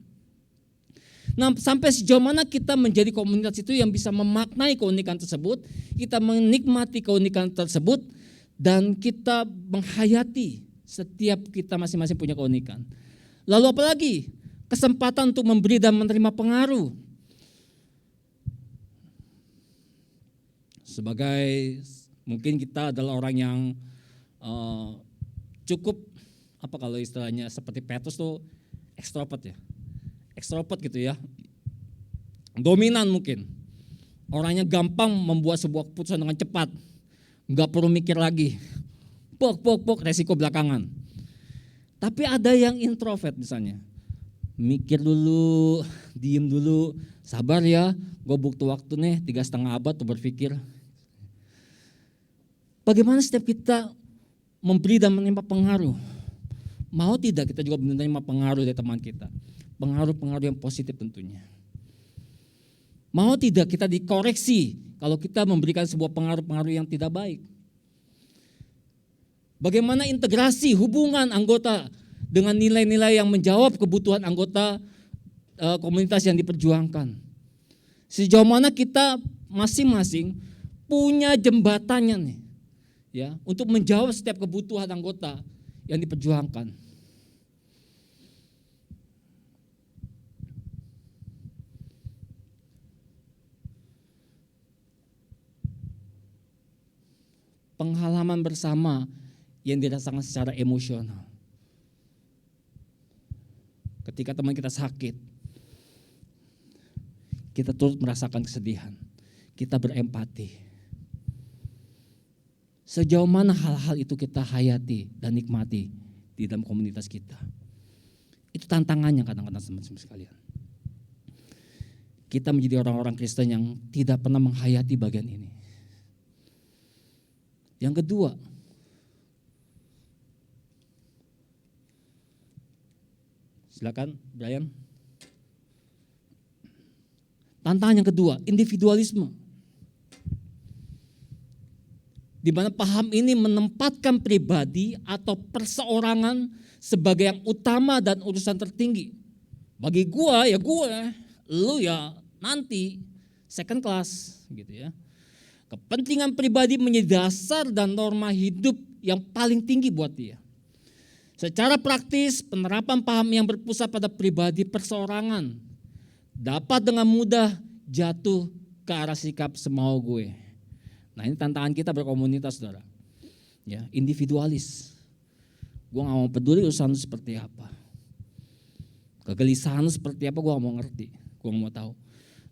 Nah, sampai sejauh mana kita menjadi komunitas itu yang bisa memaknai keunikan tersebut, kita menikmati keunikan tersebut, dan kita menghayati setiap kita masing-masing punya keunikan. Lalu apalagi? Kesempatan untuk memberi dan menerima pengaruh. Sebagai mungkin kita adalah orang yang cukup, apa kalau istilahnya seperti Petrus tuh ekstrovert ya. Ekstrovert gitu ya. Dominan mungkin. Orangnya gampang membuat sebuah keputusan dengan cepat. Enggak perlu mikir lagi. Pok, resiko belakangan. Tapi ada yang introvert misalnya. Mikir dulu, diem dulu, sabar ya, gue butuh waktu nih 3,5 abad tuh berpikir. Bagaimana setiap kita memberi dan menerima pengaruh? Mau tidak kita juga menerima pengaruh dari teman kita? Pengaruh-pengaruh yang positif tentunya. Mau tidak kita dikoreksi kalau kita memberikan sebuah pengaruh-pengaruh yang tidak baik? Bagaimana integrasi hubungan anggota dengan nilai-nilai yang menjawab kebutuhan anggota komunitas yang diperjuangkan? Sejauh mana kita masing-masing punya jembatannya nih, ya, untuk menjawab setiap kebutuhan anggota yang diperjuangkan. Pengalaman bersama yang dirasakan secara emosional. Ketika teman kita sakit, kita turut merasakan kesedihan, kita berempati. Sejauh mana hal-hal itu kita hayati dan nikmati di dalam komunitas kita. Itu tantangannya kadang-kadang teman-teman sekalian. Kita menjadi orang-orang Kristen yang tidak pernah menghayati bagian ini. Yang kedua, silakan Brian. Tantangan yang kedua, individualisme. Di mana paham ini menempatkan pribadi atau perseorangan sebagai yang utama dan urusan tertinggi. Bagi gua ya gua, lu ya nanti second class gitu ya. Kepentingan pribadi menjadi dasar dan norma hidup yang paling tinggi buat dia. Secara praktis, penerapan paham yang berpusat pada pribadi perseorangan dapat dengan mudah jatuh ke arah sikap semau gue. Nah, ini tantangan kita berkomunitas, saudara. Ya, individualis. Gue gak mau peduli urusan lu seperti apa. Kegelisahan lu seperti apa gue gak mau ngerti. Gue gak mau tahu.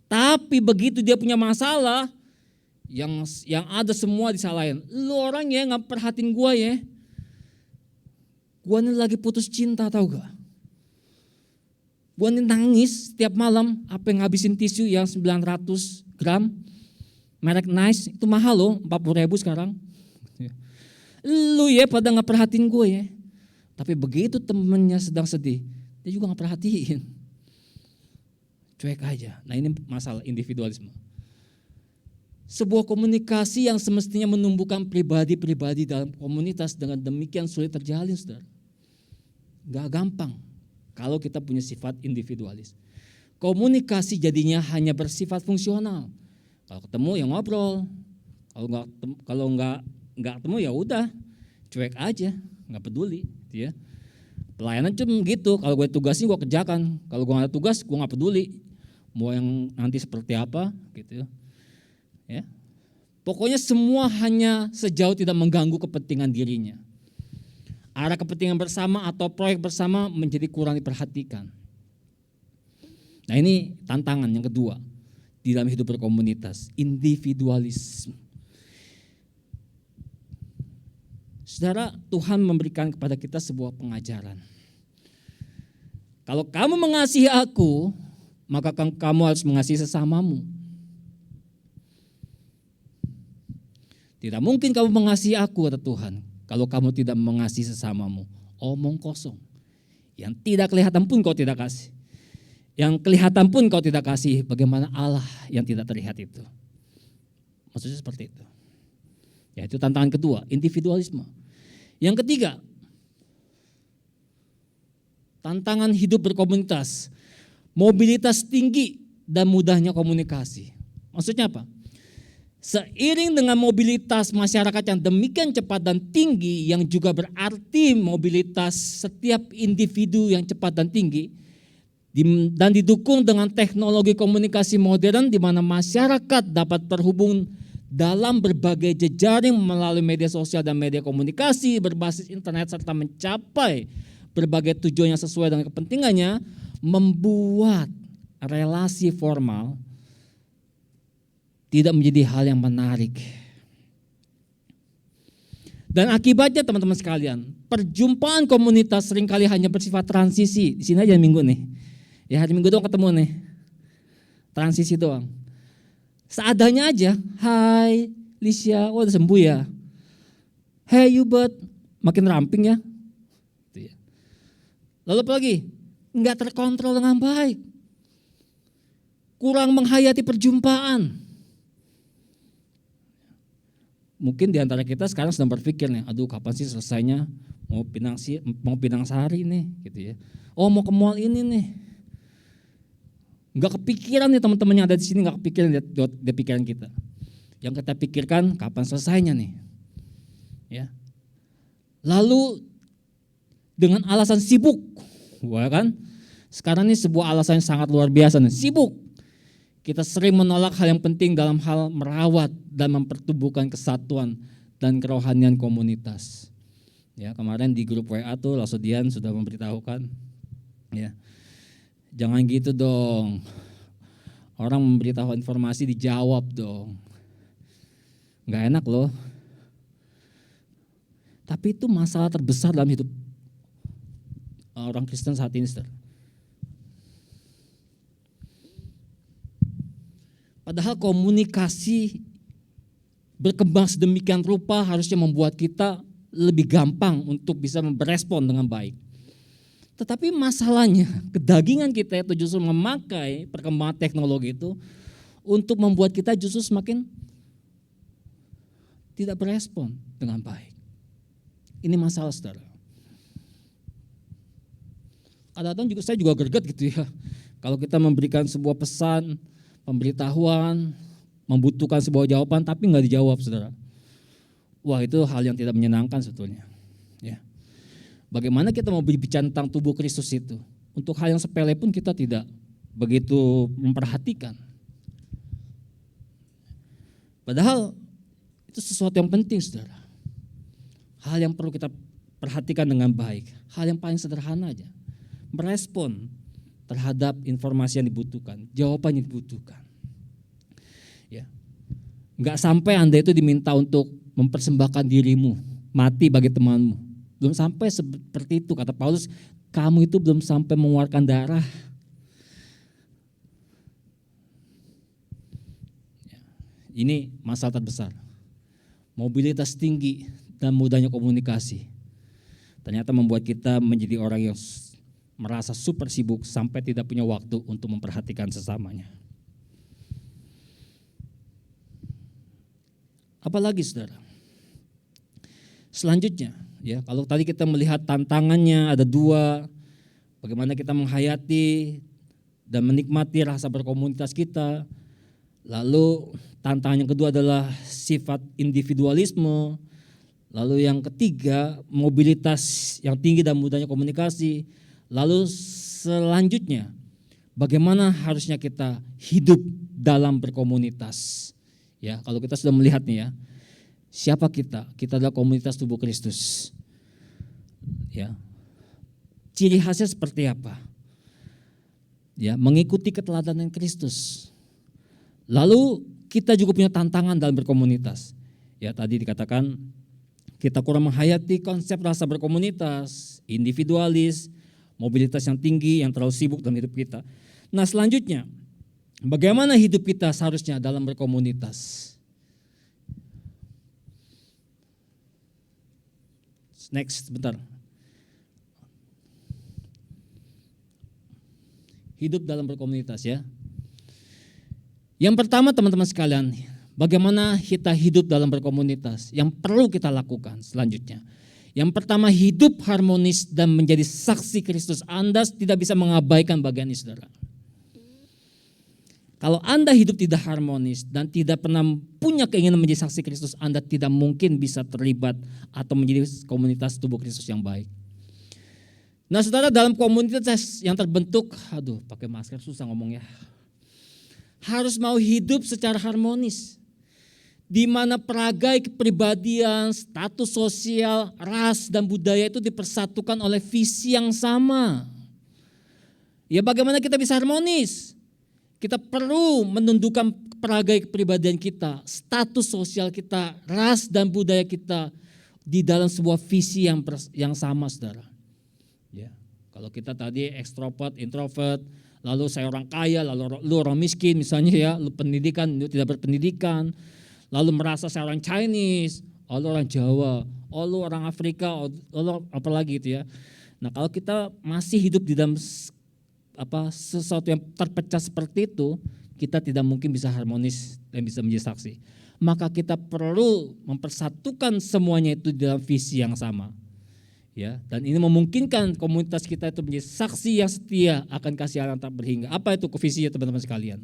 Tapi begitu dia punya masalah, yang ada semua disalahin. Lu orang ya gak perhatiin gue ya. Gue ini lagi putus cinta, tahu gak? Gue ini nangis setiap malam, apa yang ngabisin tisu yang 900 gram. Merek Nice itu mahal loh, 40.000 sekarang. Lu ya pada gak perhatiin gue ya. Tapi begitu temennya sedang sedih, dia juga gak perhatiin. Cuek aja. Nah ini masalah individualisme. Sebuah komunikasi yang semestinya menumbuhkan pribadi-pribadi dalam komunitas dengan demikian sulit terjalin, saudara. Gak gampang kalau kita punya sifat individualis. Komunikasi jadinya hanya bersifat fungsional. Kalau ketemu ya ngobrol, kalau nggak ketemu ya udah, cuek aja, nggak peduli, gitu ya. Pelayanan cuma gitu, kalau gue tugasnya gue kerjakan, kalau gue nggak ada tugas gue nggak peduli, mau yang nanti seperti apa, gitu ya. Pokoknya semua hanya sejauh tidak mengganggu kepentingan dirinya. Arah kepentingan bersama atau proyek bersama menjadi kurang diperhatikan. Nah ini tantangan yang kedua. Di dalam hidup berkomunitas, individualisme. Saudara, Tuhan memberikan kepada kita sebuah pengajaran. Kalau kamu mengasihi aku, maka kamu harus mengasihi sesamamu. Tidak mungkin kamu mengasihi aku, kata Tuhan, kalau kamu tidak mengasihi sesamamu. Omong kosong. Yang tidak kelihatan pun kau tidak kasih. Yang kelihatan pun kau tidak kasih, bagaimana Allah yang tidak terlihat itu. Maksudnya seperti itu. Ya itu tantangan kedua, individualisme. Yang ketiga, tantangan hidup berkomunitas, mobilitas tinggi dan mudahnya komunikasi. Maksudnya apa? Seiring dengan mobilitas masyarakat yang demikian cepat dan tinggi, yang juga berarti mobilitas setiap individu yang cepat dan tinggi, dan didukung dengan teknologi komunikasi modern di mana masyarakat dapat terhubung dalam berbagai jejaring melalui media sosial dan media komunikasi berbasis internet serta mencapai berbagai tujuan yang sesuai dengan kepentingannya, membuat relasi formal tidak menjadi hal yang menarik. Dan akibatnya teman-teman sekalian, perjumpaan komunitas seringkali hanya bersifat transisi. Di sini aja minggu nih. Ya hari Minggu doang ketemu nih, transisi doang. Seadanya aja, hai Lisha, udah sembuh ya. Hey you but, makin ramping ya. Gitu ya. Lalu apa lagi? Nggak terkontrol dengan baik. Kurang menghayati perjumpaan. Mungkin di antara kita sekarang sedang berpikir nih, aduh kapan sih selesainya, mau Pinang Sari nih gitu ya. Oh mau ke mall ini nih. Nggak kepikiran nih teman-teman yang ada di sini, nggak kepikiran di pikiran kita. Yang kita pikirkan kapan selesainya nih. Ya. Lalu dengan alasan sibuk, wah kan? Sekarang ini sebuah alasan yang sangat luar biasa nih, sibuk. Kita sering menolak hal yang penting dalam hal merawat dan mempertumbuhkan kesatuan dan kerohanian komunitas. Ya, kemarin di grup WA tuh Lasodian sudah memberitahukan, ya, jangan gitu dong. Orang memberitahu informasi dijawab dong. Nggak enak loh. Tapi itu masalah terbesar dalam hidup orang Kristen saat ini, saudara. Padahal komunikasi berkembang sedemikian rupa harusnya membuat kita lebih gampang untuk bisa berespon dengan baik. Tetapi masalahnya kedagingan kita itu justru memakai perkembangan teknologi itu untuk membuat kita justru semakin tidak berespon dengan baik. Ini masalah, saudara. Kadang-kadang juga saya juga greget gitu ya. Kalau kita memberikan sebuah pesan, pemberitahuan, membutuhkan sebuah jawaban tapi nggak dijawab, saudara. Wah, itu hal yang tidak menyenangkan sebetulnya. Ya. Bagaimana kita mau berbicara tentang tubuh Kristus itu? Untuk hal yang sepele pun kita tidak begitu memperhatikan. Padahal itu sesuatu yang penting, saudara. Hal yang perlu kita perhatikan dengan baik. Hal yang paling sederhana aja. Merespon terhadap informasi yang dibutuhkan, jawaban yang dibutuhkan. Ya. Enggak sampai Anda itu diminta untuk mempersembahkan dirimu, mati bagi temanmu. Belum sampai seperti itu, kata Paulus, kamu itu belum sampai mengeluarkan darah. Ya. Ini masalah terbesar. Mobilitas tinggi dan mudahnya komunikasi ternyata membuat kita menjadi orang yang merasa super sibuk sampai tidak punya waktu untuk memperhatikan sesamanya. Apalagi, saudara? Selanjutnya, ya, kalau tadi kita melihat tantangannya ada dua, bagaimana kita menghayati dan menikmati rasa berkomunitas kita. Lalu tantangan yang kedua adalah sifat individualisme. Lalu yang ketiga, mobilitas yang tinggi dan mudahnya komunikasi. Lalu selanjutnya, bagaimana harusnya kita hidup dalam berkomunitas. Ya, kalau kita sudah melihat nih ya, siapa kita? Kita adalah komunitas tubuh Kristus. Ya, ciri khasnya seperti apa? Ya, mengikuti keteladanan Kristus. Lalu kita juga punya tantangan dalam berkomunitas. Ya, tadi dikatakan kita kurang menghayati konsep rasa berkomunitas, individualis, mobilitas yang tinggi, yang terlalu sibuk dalam hidup kita. Nah, selanjutnya, bagaimana hidup kita seharusnya dalam berkomunitas? Next, sebentar. Hidup dalam berkomunitas, ya. Yang pertama, teman-teman sekalian, bagaimana kita hidup dalam berkomunitas? Yang perlu kita lakukan selanjutnya. Yang pertama, hidup harmonis dan menjadi saksi Kristus. Anda tidak bisa mengabaikan bagian ini, saudara. Kalau Anda hidup tidak harmonis dan tidak pernah punya keinginan menjadi saksi Kristus, Anda tidak mungkin bisa terlibat atau menjadi komunitas tubuh Kristus yang baik. Nah, saudara, dalam komunitas yang terbentuk, pakai masker susah ngomongnya. Harus mau hidup secara harmonis. Di mana peragai kepribadian, status sosial, ras dan budaya itu dipersatukan oleh visi yang sama. Ya, bagaimana kita bisa harmonis? Kita perlu menundukkan peragai kepribadian kita, status sosial kita, ras dan budaya kita di dalam sebuah visi yang sama, saudara. Ya, kalau kita tadi ekstrovert, introvert, lalu saya orang kaya, lalu lu orang miskin misalnya ya, lu pendidikan, lu tidak berpendidikan. Lalu merasa saya orang Chinese, lu orang Jawa, lu orang Afrika, lu apalagi gitu ya. Nah kalau kita masih hidup di dalam sesuatu yang terpecah seperti itu, kita tidak mungkin bisa harmonis dan bisa menjadi saksi. Maka kita perlu mempersatukan semuanya itu dalam visi yang sama. Ya, dan ini memungkinkan komunitas kita itu menjadi saksi yang setia akan kasih Allah tak berhingga. Apa itu visinya teman-teman sekalian?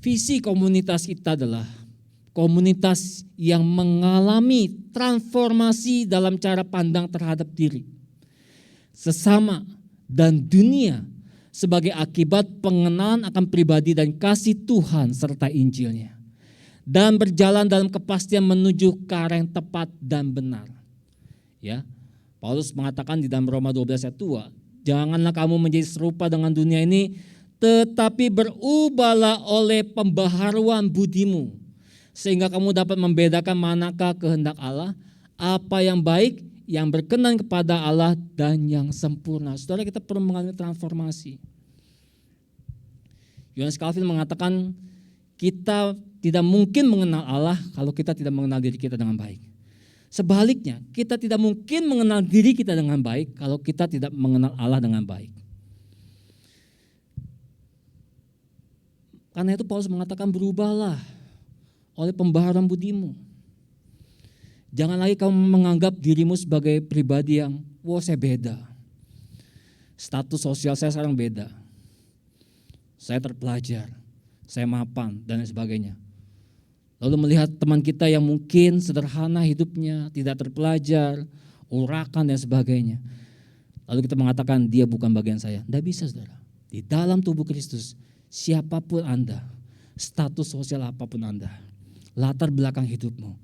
Visi komunitas kita adalah komunitas yang mengalami transformasi dalam cara pandang terhadap diri, sesama, dan dunia sebagai akibat pengenalan akan pribadi dan kasih Tuhan serta Injilnya. Dan berjalan dalam kepastian menuju ke arah yang tepat dan benar. Ya, Paulus mengatakan di dalam Roma 12 ayat 2, janganlah kamu menjadi serupa dengan dunia ini, tetapi berubahlah oleh pembaharuan budimu, sehingga kamu dapat membedakan manakah kehendak Allah, apa yang baik, yang berkenan kepada Allah, dan yang sempurna. Saudara, kita perlu mengalami transformasi. Yohanes Calvin mengatakan kita tidak mungkin mengenal Allah kalau kita tidak mengenal diri kita dengan baik. Sebaliknya, kita tidak mungkin mengenal diri kita dengan baik kalau kita tidak mengenal Allah dengan baik. Karena itu Paulus mengatakan berubahlah oleh pembaharuan budimu. Jangan lagi kamu menganggap dirimu sebagai pribadi yang, wah saya beda. Status sosial saya sekarang beda. Saya terpelajar, saya mapan, dan lain sebagainya. Lalu melihat teman kita yang mungkin sederhana hidupnya, tidak terpelajar, urakan dan sebagainya. Lalu kita mengatakan dia bukan bagian saya. Tidak bisa saudara. Di dalam tubuh Kristus, siapapun Anda, status sosial apapun Anda, latar belakang hidupmu,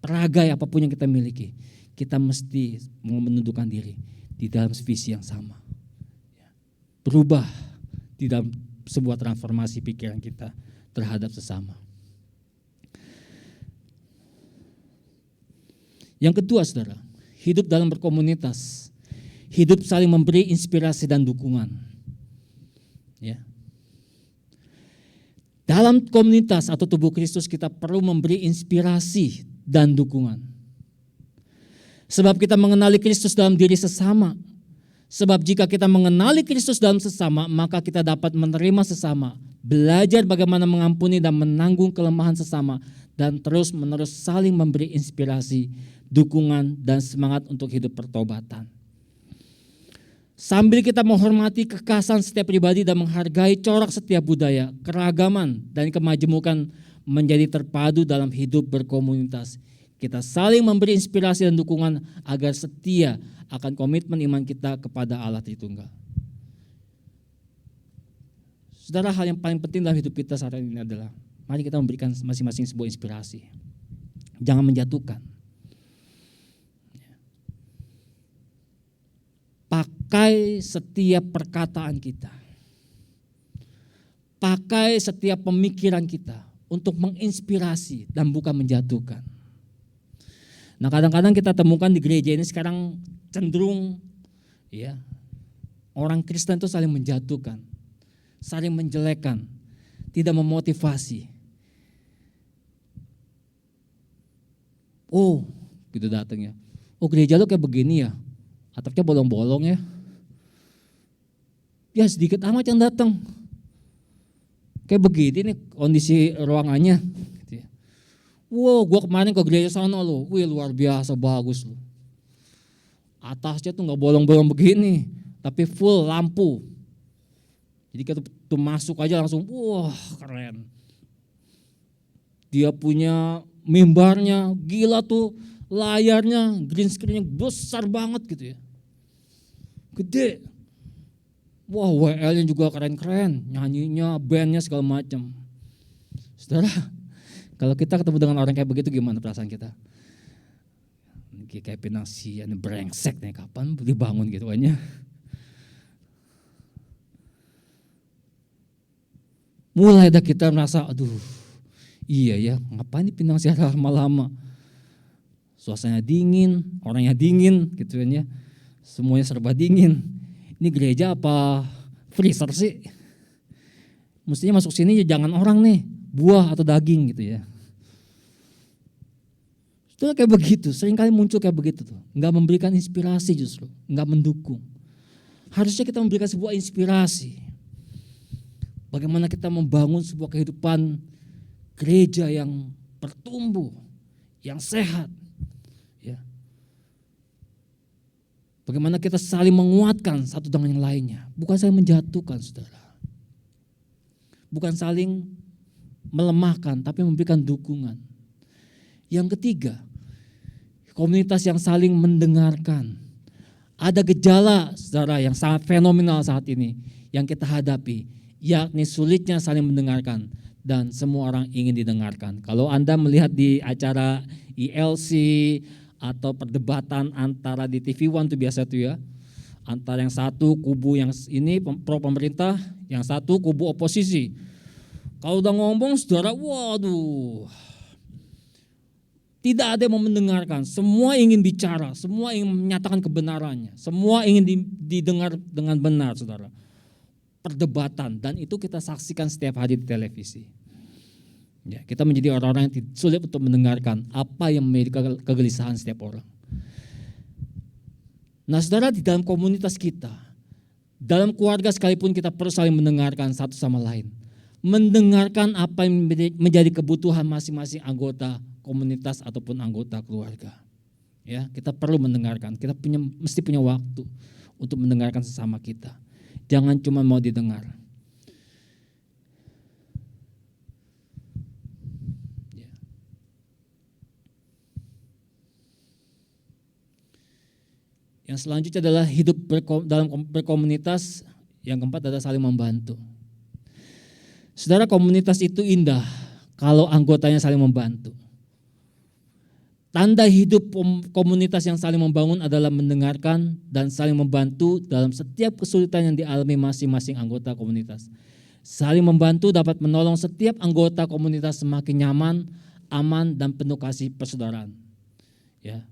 peragai apapun yang kita miliki, kita mesti mau menundukkan diri di dalam visi yang sama. Berubah di dalam sebuah transformasi pikiran kita terhadap sesama. Yang kedua saudara, hidup dalam berkomunitas, hidup saling memberi inspirasi dan dukungan. Ya. Dalam komunitas atau tubuh Kristus kita perlu memberi inspirasi dan dukungan. Sebab kita mengenali Kristus dalam diri sesama. Sebab jika kita mengenali Kristus dalam sesama, maka kita dapat menerima sesama, belajar bagaimana mengampuni dan menanggung kelemahan sesama, dan terus menerus saling memberi inspirasi, dukungan, dan semangat untuk hidup pertobatan. Sambil kita menghormati kekhasan setiap pribadi dan menghargai corak setiap budaya, keragaman, dan kemajemukan menjadi terpadu dalam hidup berkomunitas. Kita saling memberi inspirasi dan dukungan agar setia akan komitmen iman kita kepada Allah Tritunggal. Saudara, hal yang paling penting dalam hidup kita saat ini adalah mari kita memberikan masing-masing sebuah inspirasi. Jangan menjatuhkan. Pakai setiap perkataan kita. Pakai setiap pemikiran kita untuk menginspirasi dan bukan menjatuhkan. Nah, kadang-kadang kita temukan di gereja ini sekarang cenderung ya, orang Kristen itu saling menjatuhkan, saling menjelekkan, tidak memotivasi. Oh, gitu datang ya. Oh, gereja lu kayak begini ya. Atapnya bolong-bolong ya. Ya sedikit amat yang datang. Kayak begini nih kondisi ruangannya. Gitu ya. Wow, gue kemarin ke gereja sana loh. Wih, luar biasa bagus loh. Atasnya tuh gak bolong-bolong begini, tapi full lampu. Jadi kita tuh masuk aja langsung, wah keren. Dia punya mimbarnya, gila tuh layarnya, green screen-nya besar banget gitu ya. Gede. Wah, WL-nya juga keren-keren, nyanyinya, bandnya segala macam. Saudara, kalau kita ketemu dengan orang kayak begitu gimana perasaan kita? Kayak penasian brengsek nih, kapan dibangun gitu kan ya. Mulai dah kita merasa, aduh iya ya, ngapain dipinang siaran lama-lama. Suasananya dingin, orangnya dingin gitu kan ya. Semuanya serba dingin. Ini gereja apa freezer sih? Mestinya masuk sini jangan orang nih, buah atau daging gitu ya. Sudah kayak begitu, seringkali muncul kayak begitu tuh. Enggak memberikan inspirasi justru, enggak mendukung. Harusnya kita memberikan sebuah inspirasi. Bagaimana kita membangun sebuah kehidupan gereja yang bertumbuh, yang sehat. Ya. Bagaimana kita saling menguatkan satu dengan yang lainnya, bukan saling menjatuhkan, saudara. Bukan saling melemahkan, tapi memberikan dukungan. Yang ketiga, komunitas yang saling mendengarkan. Ada gejala, saudara, yang sangat fenomenal saat ini yang kita hadapi, yakni sulitnya saling mendengarkan dan semua orang ingin didengarkan. Kalau Anda melihat di acara ILC atau perdebatan antara di TV One itu biasa tuh ya, antara yang satu kubu yang ini pro pemerintah, yang satu kubu oposisi. Kalau udah ngomong, saudara, waduh, tidak ada yang mau mendengarkan, semua ingin bicara, semua ingin menyatakan kebenarannya, semua ingin didengar dengan benar, saudara. Perdebatan, dan itu kita saksikan setiap hari di televisi. Ya, kita menjadi orang-orang yang sulit untuk mendengarkan apa yang menjadi kegelisahan setiap orang. Nah, saudara, di dalam komunitas kita, dalam keluarga sekalipun kita perlu saling mendengarkan satu sama lain. Mendengarkan apa yang menjadi kebutuhan masing-masing anggota komunitas ataupun anggota keluarga. Ya, kita perlu mendengarkan. Kita mesti punya waktu untuk mendengarkan sesama kita. Jangan cuma mau didengar. Ya. Yang selanjutnya adalah hidup dalam berkomunitas. Yang keempat adalah saling membantu. Saudara, komunitas itu indah kalau anggotanya saling membantu. Tanda hidup komunitas yang saling membangun adalah mendengarkan dan saling membantu dalam setiap kesulitan yang dialami masing-masing anggota komunitas. Saling membantu dapat menolong setiap anggota komunitas semakin nyaman, aman, dan penuh kasih persaudaraan. Ya.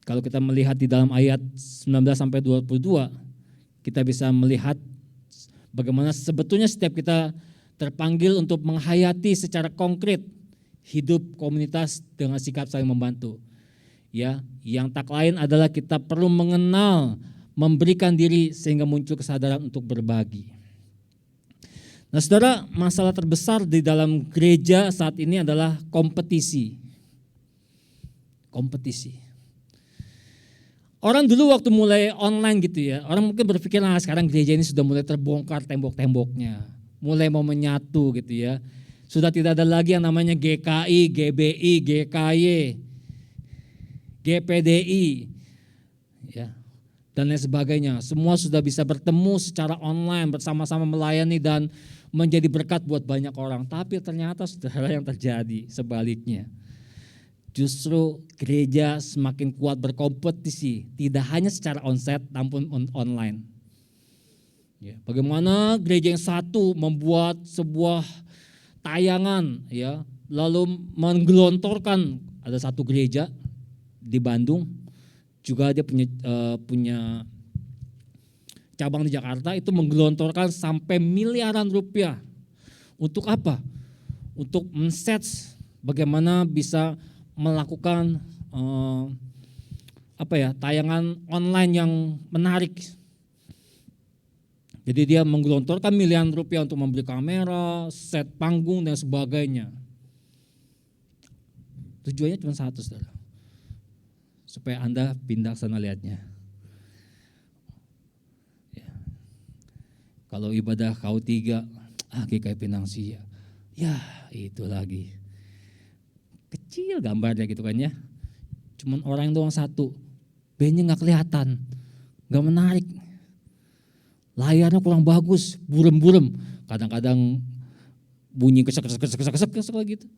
Kalau kita melihat di dalam ayat 19-22, kita bisa melihat bagaimana sebetulnya setiap kita terpanggil untuk menghayati secara konkret hidup komunitas dengan sikap saling membantu. Ya, yang tak lain adalah kita perlu mengenal, memberikan diri sehingga muncul kesadaran untuk berbagi. Nah, saudara, masalah terbesar di dalam gereja saat ini adalah kompetisi. Kompetisi. Orang dulu waktu mulai online gitu ya, orang mungkin berpikir sekarang gereja ini sudah mulai terbongkar tembok-temboknya, mulai mau menyatu gitu ya. Sudah tidak ada lagi yang namanya GKI, GBI, GKY, GPDI, ya, dan lain sebagainya. Semua sudah bisa bertemu secara online, bersama-sama melayani dan menjadi berkat buat banyak orang. Tapi ternyata saudara, yang terjadi sebaliknya. Justru gereja semakin kuat berkompetisi, tidak hanya secara onsite namun online. Ya, bagaimana gereja yang satu membuat sebuah tayangan, ya, lalu menggelontorkan. Ada satu gereja di Bandung, juga dia punya cabang di Jakarta, itu menggelontorkan sampai miliaran rupiah. Untuk apa? Untuk men-set bagaimana bisa melakukan tayangan online yang menarik. Jadi dia menggelontorkan miliaran rupiah untuk membeli kamera, set panggung dan sebagainya. Tujuannya cuma satu, saudara, supaya Anda pindah sana lihatnya. Ya. Kalau ibadah KU3, GKI Pinang Sia, ya itu lagi. Kecil gambarnya gitu kan ya. Cuman orang doang satu. B-nya gak kelihatan. Gak menarik. Layarnya kurang bagus, burem-burem. Kadang-kadang bunyi kesek-kesek gitu.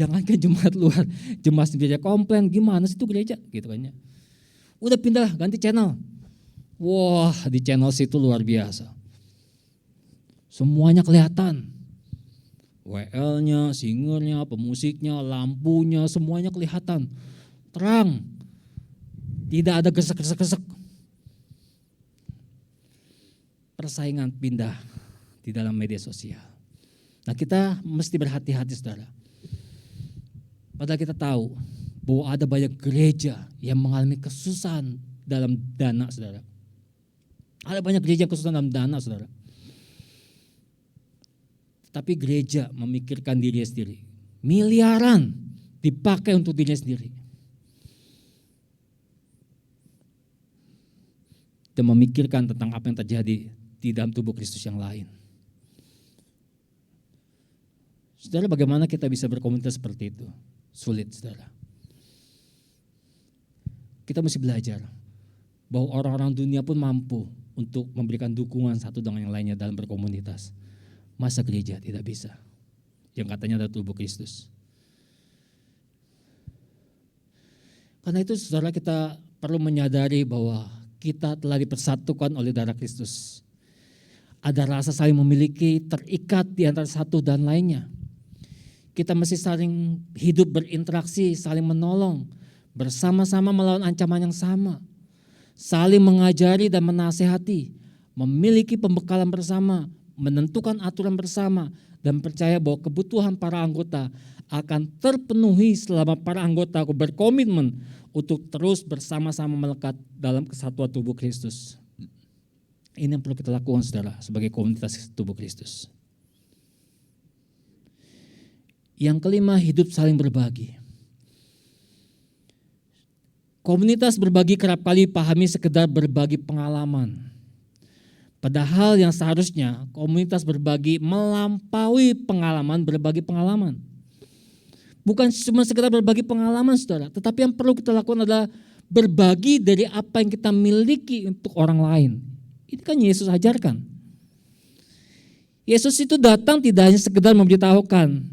Jangankan jemaat luar, jemaat gereja komplain, gimana sih itu gereja gitu kan ya. Udah pindah, ganti channel. Wah, di channel situ luar biasa. Semuanya kelihatan. WL-nya, singernya, pemusiknya, lampunya, semuanya kelihatan. Terang. Tidak ada gesek-gesek. Persaingan pindah di dalam media sosial. Nah, kita mesti berhati-hati, saudara. Padahal kita tahu bahwa ada banyak gereja yang mengalami kesusahan dalam dana, saudara. Ada banyak gereja yang kesusahan dalam dana, saudara. Tapi gereja memikirkan dirinya sendiri. Miliaran dipakai untuk dirinya sendiri. Dan memikirkan tentang apa yang terjadi di dalam tubuh Kristus yang lain. Saudara, bagaimana kita bisa berkomunitas seperti itu? Sulit, saudara. Kita mesti belajar bahwa orang-orang dunia pun mampu untuk memberikan dukungan satu dengan yang lainnya dalam berkomunitas. Masa gereja tidak bisa? Yang katanya adalah tubuh Kristus. Karena itu saudara, kita perlu menyadari bahwa kita telah dipersatukan oleh darah Kristus. Ada rasa saling memiliki, terikat di antara satu dan lainnya. Kita mesti saling hidup berinteraksi, saling menolong, bersama-sama melawan ancaman yang sama, saling mengajari dan menasehati, memiliki pembekalan bersama, menentukan aturan bersama, dan percaya bahwa kebutuhan para anggota akan terpenuhi selama para anggota berkomitmen untuk terus bersama-sama melekat dalam kesatuan tubuh Kristus. Ini yang perlu kita lakukan, saudara, sebagai komunitas tubuh Kristus. Yang kelima, hidup saling berbagi. Komunitas berbagi kerap kali pahami sekedar berbagi pengalaman. Padahal yang seharusnya komunitas berbagi melampaui pengalaman, berbagi pengalaman. Bukan cuma sekedar berbagi pengalaman, saudara, tetapi yang perlu kita lakukan adalah berbagi dari apa yang kita miliki untuk orang lain. Ini kan Yesus ajarkan. Yesus itu datang tidak hanya sekedar memberitahukan,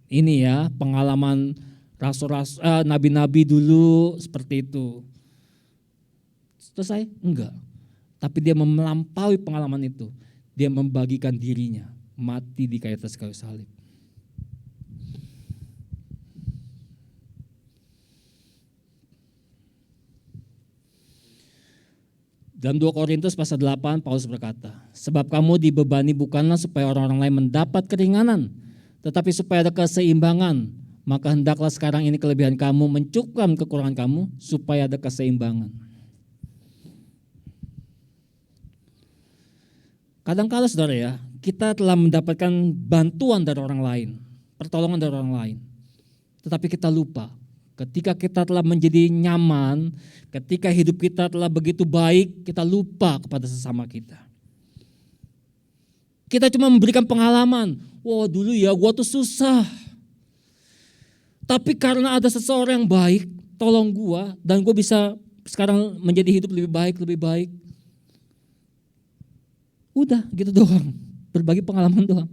ini ya pengalaman rasul-rasul, nabi-nabi dulu seperti itu. Selesai? Enggak. Tapi dia melampaui pengalaman itu. Dia membagikan dirinya, mati di kayu atas kayu salib. Dalam 2 Korintus pasal 8 Paulus berkata, sebab kamu dibebani bukanlah supaya orang-orang lain mendapat keringanan, tetapi supaya ada keseimbangan. Maka hendaklah sekarang ini kelebihan kamu mencukupkan kekurangan kamu supaya ada keseimbangan. Kadang-kala saudara ya, kita telah mendapatkan bantuan dari orang lain, pertolongan dari orang lain. Tetapi kita lupa, ketika kita telah menjadi nyaman, ketika hidup kita telah begitu baik, kita lupa kepada sesama kita. Kita cuma memberikan pengalaman, wah dulu ya gua tuh susah. Tapi karena ada seseorang yang baik, tolong gua dan gua bisa sekarang menjadi hidup lebih baik. Udah gitu doang, berbagi pengalaman doang.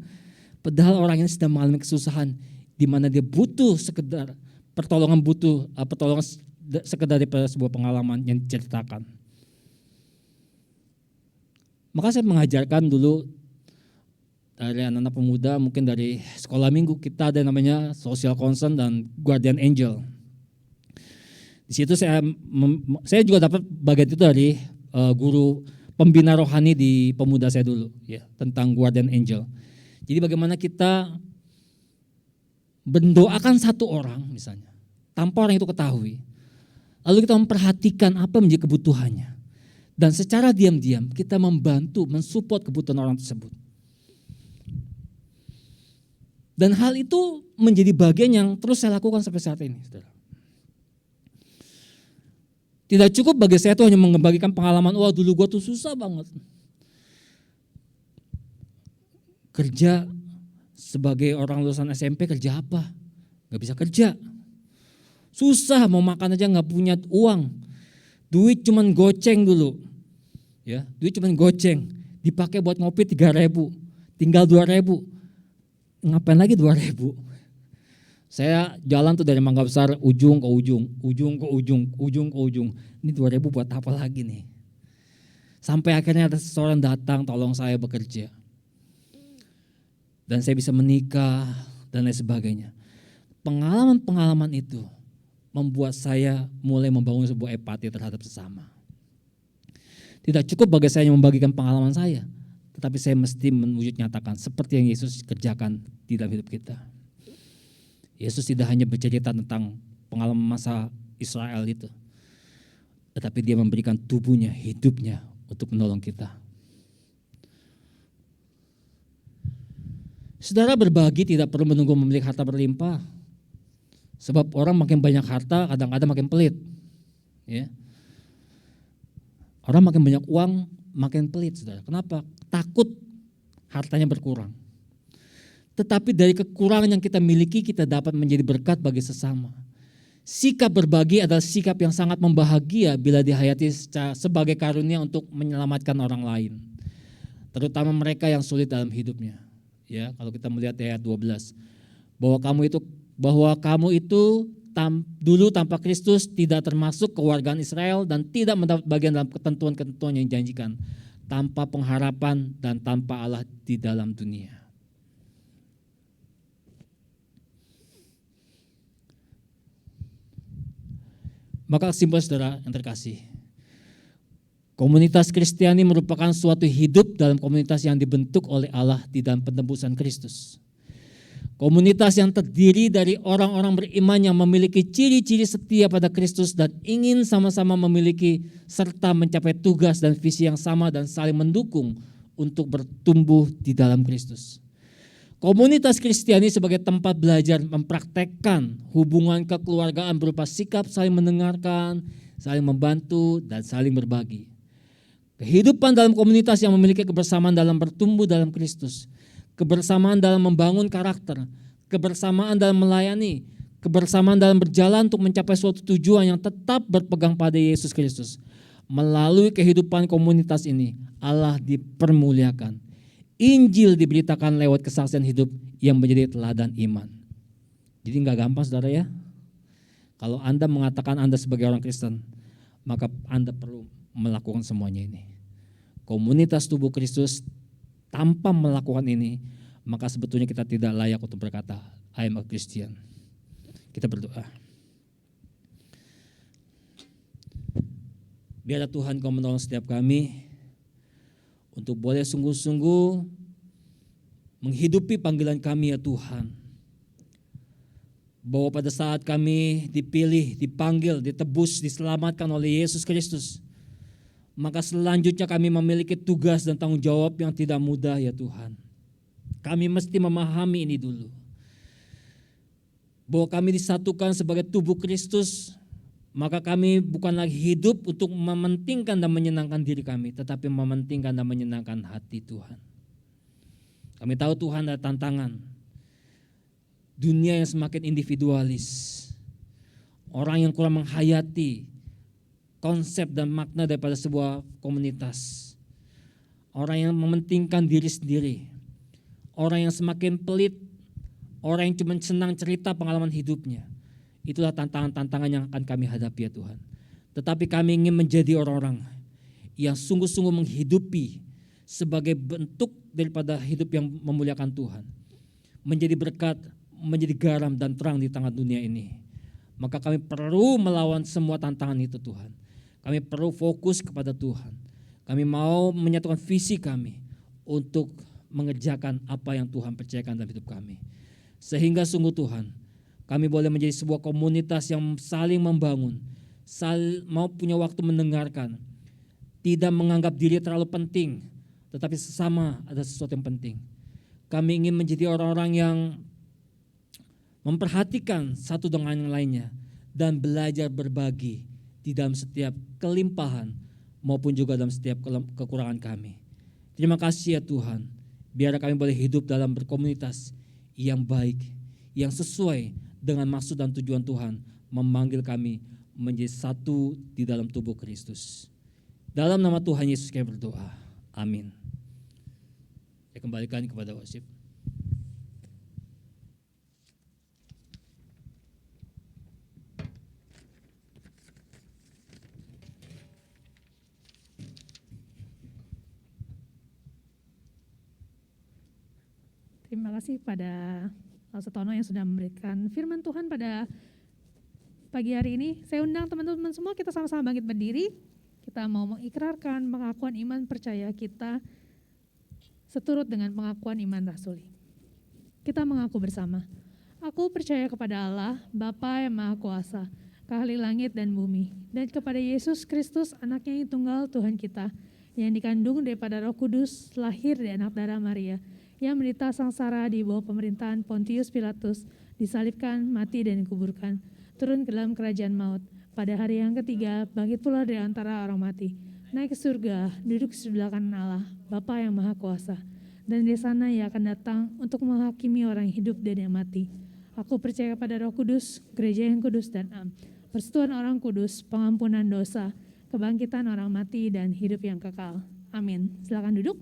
Padahal orang ini sedang mengalami kesusahan di mana dia butuh sekedar pertolongan sekedar daripada sebuah pengalaman yang diceritakan. Maka saya mengajarkan dulu dari anak-anak pemuda, mungkin dari sekolah minggu, kita ada namanya social concern dan guardian angel. Di situ saya juga dapat bagian itu dari guru pembina rohani di pemuda saya dulu, ya, tentang guardian angel. Jadi bagaimana kita mendoakan satu orang misalnya, tanpa orang itu ketahui. Lalu kita memperhatikan apa menjadi kebutuhannya. Dan secara diam-diam kita membantu, mensupport kebutuhan orang tersebut. Dan hal itu menjadi bagian yang terus saya lakukan sampai saat ini. Saudara. Tidak cukup bagi saya itu hanya membagikan pengalaman, wah dulu gue tuh susah banget. Kerja sebagai orang lulusan SMP kerja apa? Gak bisa kerja. Susah mau makan aja gak punya uang. Duit cuman goceng dulu. Ya, duit cuman goceng. Dipakai buat ngopi 3.000. Tinggal 2.000. Ngapain lagi 2.000? Saya jalan tuh dari Mangga Besar ujung ke ujung. Ini 2.000 buat apa lagi nih? Sampai akhirnya ada seseorang datang tolong saya bekerja. Dan saya bisa menikah dan lain sebagainya. Pengalaman-pengalaman itu membuat saya mulai membangun sebuah empati terhadap sesama. Tidak cukup bagi saya membagikan pengalaman saya, tetapi saya mesti mewujud nyatakan seperti yang Yesus kerjakan di dalam hidup kita. Yesus tidak hanya bercerita tentang pengalaman masa Israel itu, tetapi dia memberikan tubuhnya, hidupnya untuk menolong kita. Saudara, berbagi tidak perlu menunggu memiliki harta berlimpah. Sebab orang makin banyak harta kadang-kadang makin pelit. Ya. Orang makin banyak uang makin pelit, saudara. Kenapa? Takut hartanya berkurang. Tetapi dari kekurangan yang kita miliki kita dapat menjadi berkat bagi sesama. Sikap berbagi adalah sikap yang sangat membahagia bila dihayati sebagai karunia untuk menyelamatkan orang lain. Terutama mereka yang sulit dalam hidupnya. Ya, kalau kita melihat ayat 12, bahwa kamu itu dulu tanpa Kristus tidak termasuk kewargaan Israel dan tidak mendapat bagian dalam ketentuan-ketentuan yang dijanjikan, tanpa pengharapan dan tanpa Allah di dalam dunia. Maka kesimpulan saudara yang terkasih, komunitas Kristiani merupakan suatu hidup dalam komunitas yang dibentuk oleh Allah di dalam penebusan Kristus. Komunitas yang terdiri dari orang-orang beriman yang memiliki ciri-ciri setia pada Kristus dan ingin sama-sama memiliki serta mencapai tugas dan visi yang sama dan saling mendukung untuk bertumbuh di dalam Kristus. Komunitas Kristiani sebagai tempat belajar mempraktekkan hubungan kekeluargaan berupa sikap saling mendengarkan, saling membantu, dan saling berbagi. Kehidupan dalam komunitas yang memiliki kebersamaan dalam bertumbuh dalam Kristus, kebersamaan dalam membangun karakter, kebersamaan dalam melayani, kebersamaan dalam berjalan untuk mencapai suatu tujuan yang tetap berpegang pada Yesus Kristus. Melalui kehidupan komunitas ini, Allah dipermuliakan. Injil diberitakan lewat kesaksian hidup yang menjadi teladan iman. Jadi enggak gampang saudara ya. Kalau Anda mengatakan Anda sebagai orang Kristen, maka Anda perlu melakukan semuanya ini. Komunitas tubuh Kristus tanpa melakukan ini, maka sebetulnya kita tidak layak untuk berkata, I am a Christian. Kita berdoa. Biarlah Tuhan Kau menolong setiap kami untuk boleh sungguh-sungguh menghidupi panggilan kami ya Tuhan. Bahwa pada saat kami dipilih, dipanggil, ditebus, diselamatkan oleh Yesus Kristus, maka selanjutnya kami memiliki tugas dan tanggung jawab yang tidak mudah ya Tuhan. Kami mesti memahami ini dulu. Bahwa kami disatukan sebagai tubuh Kristus, maka kami bukan lagi hidup untuk mementingkan dan menyenangkan diri kami, tetapi mementingkan dan menyenangkan hati Tuhan. Kami tahu Tuhan ada tantangan. Dunia yang semakin individualis. Orang yang kurang menghayati konsep dan makna daripada sebuah komunitas. Orang yang mementingkan diri sendiri. Orang yang semakin pelit. Orang yang cuma senang cerita pengalaman hidupnya. Itulah tantangan-tantangan yang akan kami hadapi ya Tuhan. Tetapi kami ingin menjadi orang-orang yang sungguh-sungguh menghidupi sebagai bentuk daripada hidup yang memuliakan Tuhan. Menjadi berkat, menjadi garam dan terang di tengah dunia ini. Maka kami perlu melawan semua tantangan itu Tuhan. Kami perlu fokus kepada Tuhan. Kami mau menyatukan visi kami untuk mengerjakan apa yang Tuhan percayakan dalam hidup kami. Sehingga sungguh Tuhan, kami boleh menjadi sebuah komunitas yang saling membangun, mau punya waktu mendengarkan, tidak menganggap diri terlalu penting, tetapi sesama ada sesuatu yang penting. Kami ingin menjadi orang-orang yang memperhatikan satu dengan yang lainnya dan belajar berbagi di dalam setiap kelimpahan maupun juga dalam setiap kekurangan kami. Terima kasih ya Tuhan, biar kami boleh hidup dalam berkomunitas yang baik, yang sesuai dengan maksud dan tujuan Tuhan memanggil kami menjadi satu di dalam tubuh Kristus. Dalam nama Tuhan Yesus kami berdoa. Amin. Saya kembalikan kepada worship. Terima kasih pada Setono yang sudah memberikan firman Tuhan pada pagi hari ini. Saya undang teman-teman semua, kita sama-sama bangkit berdiri. Kita mau mengikrarkan pengakuan iman percaya kita seturut dengan pengakuan iman rasuli. Kita mengaku bersama, aku percaya kepada Allah, Bapa yang Maha Kuasa, Kahli langit dan bumi, dan kepada Yesus Kristus, anaknya yang tunggal Tuhan kita, yang dikandung daripada Roh Kudus, lahir dari anak darah Maria, yang menderita sangsara di bawah pemerintahan Pontius Pilatus, disalibkan, mati dan dikuburkan, turun ke dalam kerajaan maut. Pada hari yang ketiga, bangkit pula dari antara orang mati, naik ke surga, duduk di sebelah kanan Allah, Bapa yang Maha Kuasa. Dan di sana ia akan datang untuk menghakimi orang yang hidup dan yang mati. Aku percaya kepada Roh Kudus, gereja yang kudus dan am, persekutuan orang kudus, pengampunan dosa, kebangkitan orang mati dan hidup yang kekal. Amin. Silakan duduk.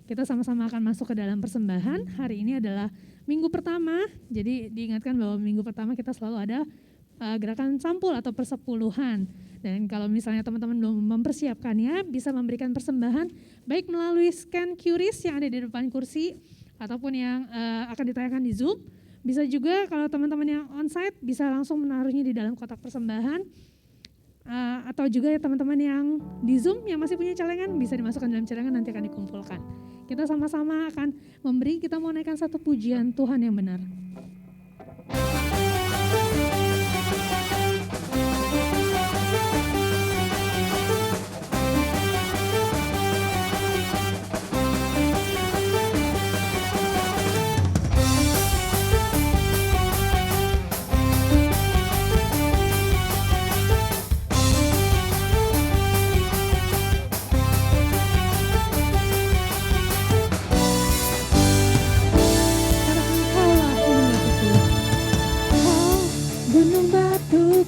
Kita sama-sama akan masuk ke dalam persembahan. Hari ini adalah minggu pertama, jadi diingatkan bahwa minggu pertama kita selalu ada gerakan sampul atau persepuluhan. Dan kalau misalnya teman-teman belum mempersiapkannya, bisa memberikan persembahan baik melalui scan QRIS yang ada di depan kursi ataupun yang akan ditayangkan di Zoom. Bisa juga kalau teman-teman yang onsite bisa langsung menaruhnya di dalam kotak persembahan. Atau juga ya teman-teman yang di Zoom yang masih punya celengan bisa dimasukkan dalam celengan, nanti akan dikumpulkan. Kita sama-sama akan memberi, kita mau naikkan satu pujian Tuhan yang benar.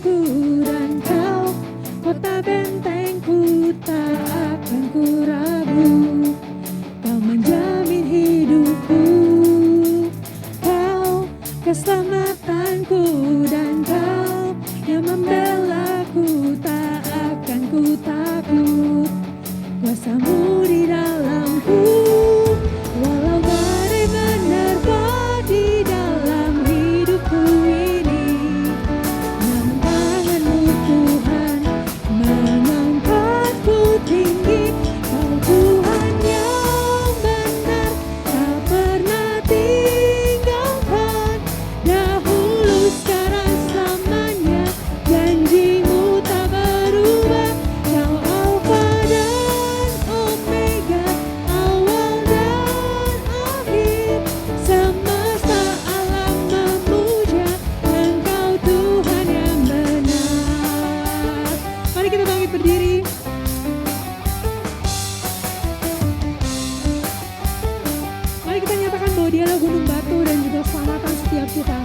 Dan kau, kota bentengku, tak akan ku ragu. Kau menjamin hidupku, kau keselamatanku, dan kau yang membelaku, tak akan ku takut. Kuasamu di dalamku, walau badai menerpa di dalam hidupku ini. Tinggi, kau Tuhan yang benar, tak pernah tinggalkan. Dahulu, sekarang, selamanya, janjimu tak berubah. Kau Alfa dan Omega, awal dan akhir. Semesta alam memuja Engkau Tuhan yang benar. Mari kita bangkit berdiri. Bahwa Dialah gunung batu dan juga keselamatan setiap kita.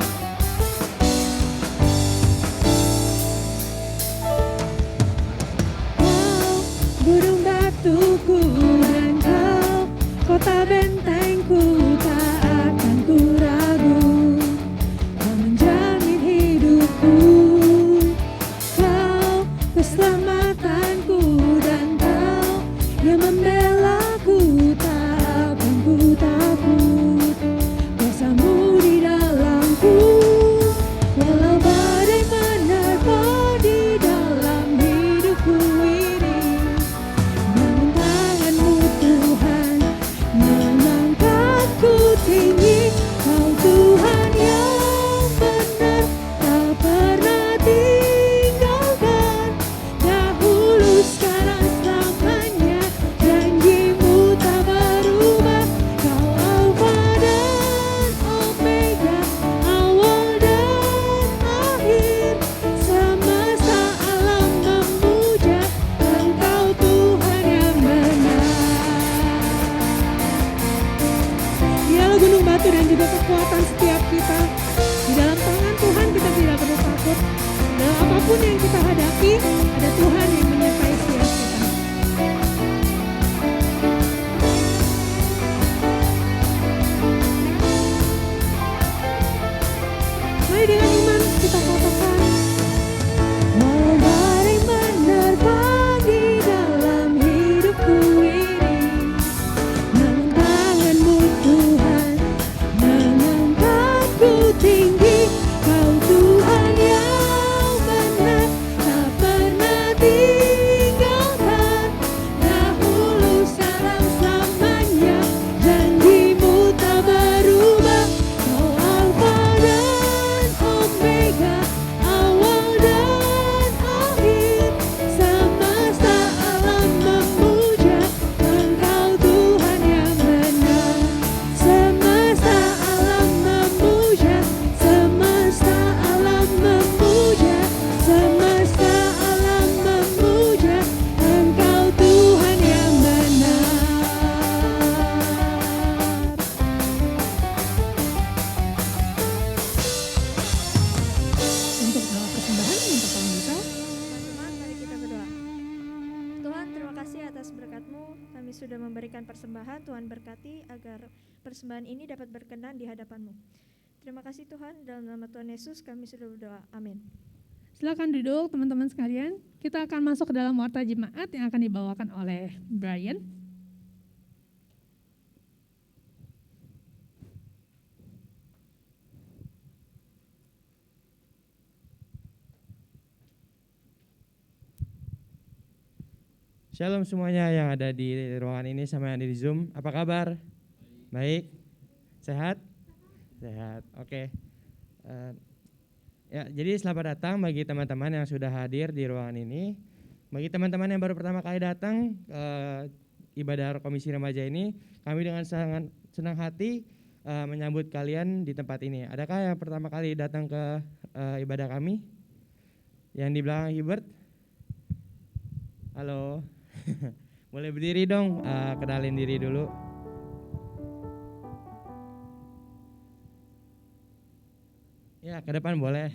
Kau gunung batuku dan kau kota bentengku, tak akan ku ragu. Kau menjamin hidupku, kau keselamatanku, dan kau yang membelaku, tak akan ku takut. Kuasamu di dalamku, walau badai menerpa di dalam hidupku ini. Namun tanganmu Tuhan mengangkatku tinggi. Kau Tuhan yang benar, tak pernah tinggalkan. Dahulu, sekarang, selamanya, janjimu tak berubah. Kau Alfa dan Omega, awal dan akhir. Semesta alam memuja Engkau Tuhan yang benar. Dialah gunung batu dan juga kekuatan setiap kita. Di dalam tangan Tuhan kita tidak perlu takut. Dalam apapun yang kita hadapi, ada Tuhan yang menyertai setiap kita. Mari dengan iman kita katakan, walau badai menerpa di dalam hidupku ini, namun tanganmu Tuhan mengangkatku tinggi. Kau Tuhan yang benar, tak pernah tinggalkan. persembahan. Tuhan berkati agar persembahan ini dapat berkenan di hadapan-Mu. Terima kasih Tuhan, dalam nama Tuhan Yesus kami sudah berdoa. Amin. Silakan duduk teman-teman sekalian. Kita akan masuk ke dalam warta jemaat yang akan dibawakan oleh Brian. Shalom semuanya yang ada di ruangan ini sama yang ada di Zoom. Apa kabar? Baik? Sehat? Sehat, oke. Ya, jadi selamat datang bagi teman-teman yang sudah hadir di ruangan ini. Bagi teman-teman yang baru pertama kali datang ke ibadah Komisi Remaja ini, kami dengan sangat senang hati menyambut kalian di tempat ini. Adakah yang pertama kali datang ke ibadah kami? Yang di belakang Hubert? Halo. Boleh berdiri dong, kenalin diri dulu. Ya, ke depan boleh.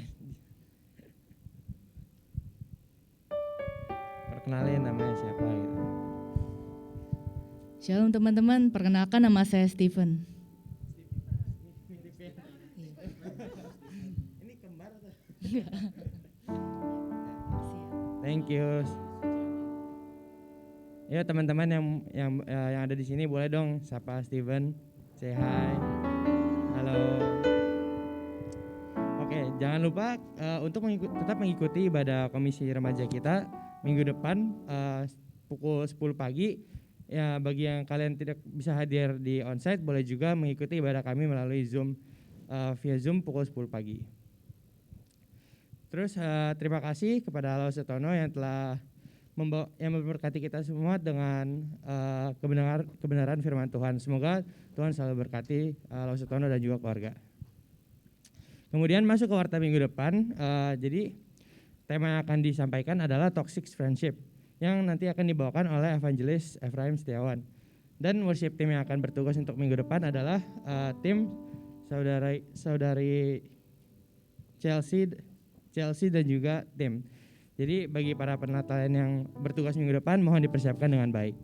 Perkenalin namanya siapa gitu. Shalom teman-teman, perkenalkan nama saya Steven. Ini kembar atau? Thank you. Ya teman-teman yang ada di sini boleh dong sapa Steven, say hi, halo. Oke, jangan lupa untuk tetap mengikuti ibadah Komisi Remaja kita minggu depan pukul 10 pagi. Ya bagi yang kalian tidak bisa hadir di onsite boleh juga mengikuti ibadah kami melalui Zoom via Zoom pukul 10 pagi. Terus terima kasih kepada Allah Setono yang telah memberkati kita semua dengan kebenaran firman Tuhan. Semoga Tuhan selalu berkati Allah Setono dan juga keluarga. Kemudian masuk ke warta minggu depan. Jadi tema yang akan disampaikan adalah Toxic Friendship yang nanti akan dibawakan oleh Evangelis Efraim Setiawan. Dan worship team yang akan bertugas untuk minggu depan adalah tim saudari Chelsea dan juga tim. Jadi bagi para penatalan yang bertugas minggu depan mohon dipersiapkan dengan baik.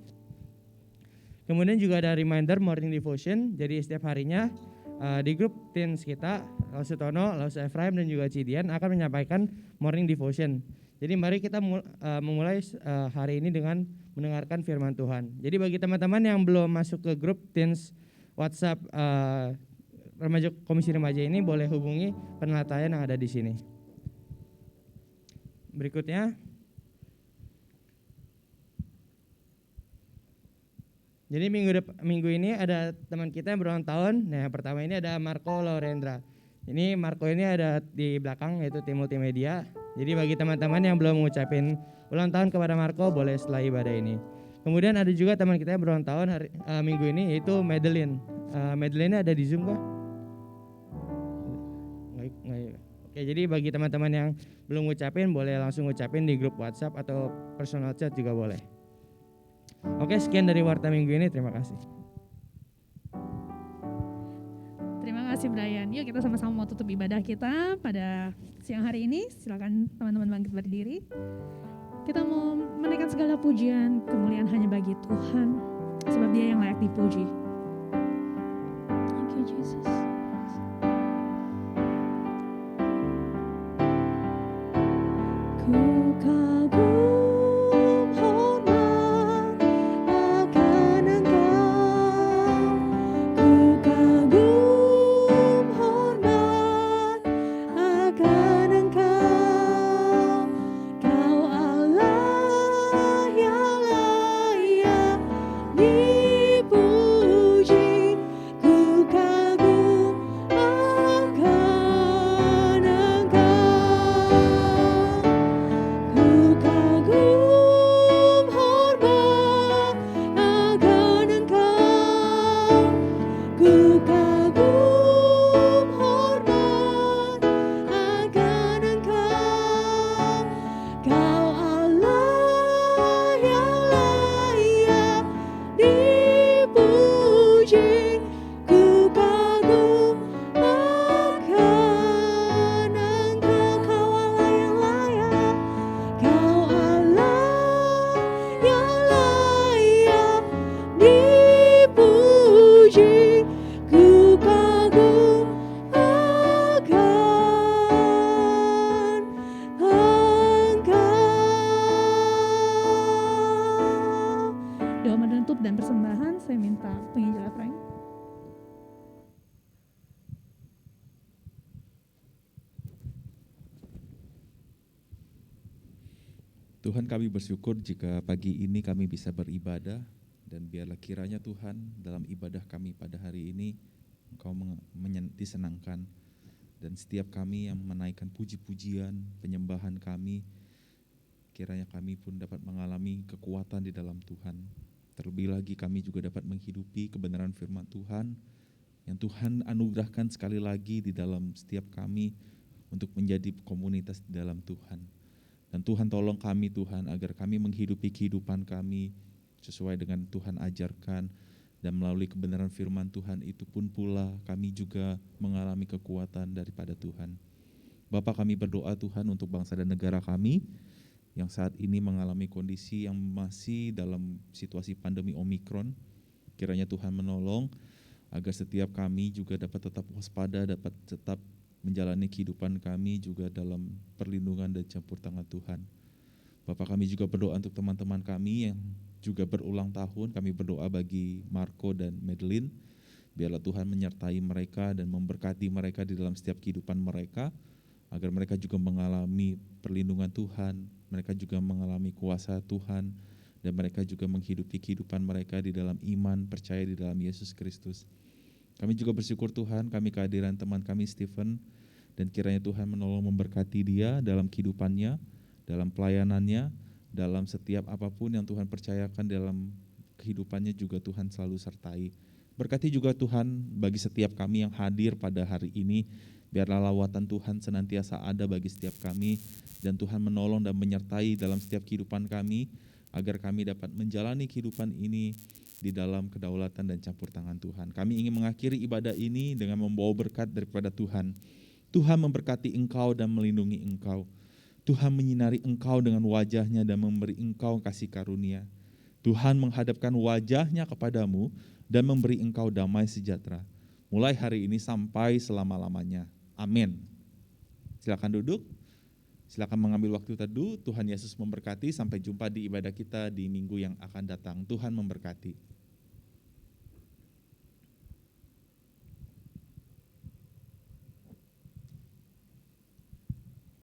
Kemudian juga ada reminder morning devotion. Jadi setiap harinya di grup teens kita, Laus Tono, Laus Efraim dan juga Cidian akan menyampaikan morning devotion. Jadi mari kita memulai hari ini dengan mendengarkan firman Tuhan. Jadi bagi teman-teman yang belum masuk ke grup teens WhatsApp Komisi Remaja ini boleh hubungi penelitian yang ada di sini. Berikutnya, jadi minggu ini ada teman kita yang berulang tahun. Nah, yang pertama ini ada Marco Laurendra. Ini Marco ini ada di belakang yaitu tim multimedia. Jadi bagi teman-teman yang belum mengucapin ulang tahun kepada Marco boleh setelah ibadah ini. Kemudian ada juga teman kita yang berulang tahun minggu ini yaitu Madeline. Madeline ada di Zoom kah? Oke, jadi bagi teman-teman yang belum ngucapin boleh langsung ngucapin di grup WhatsApp atau personal chat juga boleh. Oke, sekian dari warta minggu ini, terima kasih. Terima kasih Brian. Yuk kita sama-sama mau tutup ibadah kita pada siang hari ini. Silakan teman-teman bangkit berdiri. Kita mau menaikkan segala pujian, kemuliaan hanya bagi Tuhan, sebab Dia yang layak dipuji. Thank you Jesus. Ku kagum hormat akan Engkau, ku kagum hormat akan Engkau, Kau Allah yang layak dipuji, ku kagum penginjil Efraim. Tuhan, kami bersyukur jika pagi ini kami bisa beribadah, dan biarlah kiranya Tuhan dalam ibadah kami pada hari ini Engkau disenangkan, dan setiap kami yang menaikkan puji-pujian, penyembahan kami, kiranya kami pun dapat mengalami kekuatan di dalam Tuhan. Terlebih lagi kami juga dapat menghidupi kebenaran firman Tuhan yang Tuhan anugerahkan sekali lagi di dalam setiap kami untuk menjadi komunitas di dalam Tuhan. Dan Tuhan tolong kami Tuhan agar kami menghidupi kehidupan kami sesuai dengan Tuhan ajarkan, dan melalui kebenaran firman Tuhan itu pun pula kami juga mengalami kekuatan daripada Tuhan. Bapa, kami berdoa Tuhan untuk bangsa dan negara kami yang saat ini mengalami kondisi yang masih dalam situasi pandemi Omikron. Kiranya Tuhan menolong agar setiap kami juga dapat tetap waspada, dapat tetap menjalani kehidupan kami juga dalam perlindungan dan campur tangan Tuhan. Bapak, kami juga berdoa untuk teman-teman kami yang juga berulang tahun. Kami berdoa bagi Marco dan Madeline. Biarlah Tuhan menyertai mereka dan memberkati mereka di dalam setiap kehidupan mereka, agar mereka juga mengalami perlindungan Tuhan, mereka juga mengalami kuasa Tuhan, dan mereka juga menghidupi kehidupan mereka di dalam iman, percaya di dalam Yesus Kristus. Kami juga bersyukur Tuhan, kami kehadiran teman kami Stephen, dan kiranya Tuhan menolong memberkati dia dalam kehidupannya, dalam pelayanannya, dalam setiap apapun yang Tuhan percayakan dalam kehidupannya juga Tuhan selalu sertai. Berkati juga Tuhan bagi setiap kami yang hadir pada hari ini, biarlah lawatan Tuhan senantiasa ada bagi setiap kami, dan Tuhan menolong dan menyertai dalam setiap kehidupan kami, agar kami dapat menjalani kehidupan ini di dalam kedaulatan dan campur tangan Tuhan. Kami ingin mengakhiri ibadah ini dengan membawa berkat daripada Tuhan. Tuhan memberkati engkau dan melindungi engkau. Tuhan menyinari engkau dengan wajahnya dan memberi engkau kasih karunia. Tuhan menghadapkan wajahnya kepadamu dan memberi engkau damai sejahtera. Mulai hari ini sampai selama-lamanya. Amin. Silakan duduk. Silakan mengambil waktu teduh. Tuhan Yesus memberkati. Sampai jumpa di ibadah kita di minggu yang akan datang. Tuhan memberkati.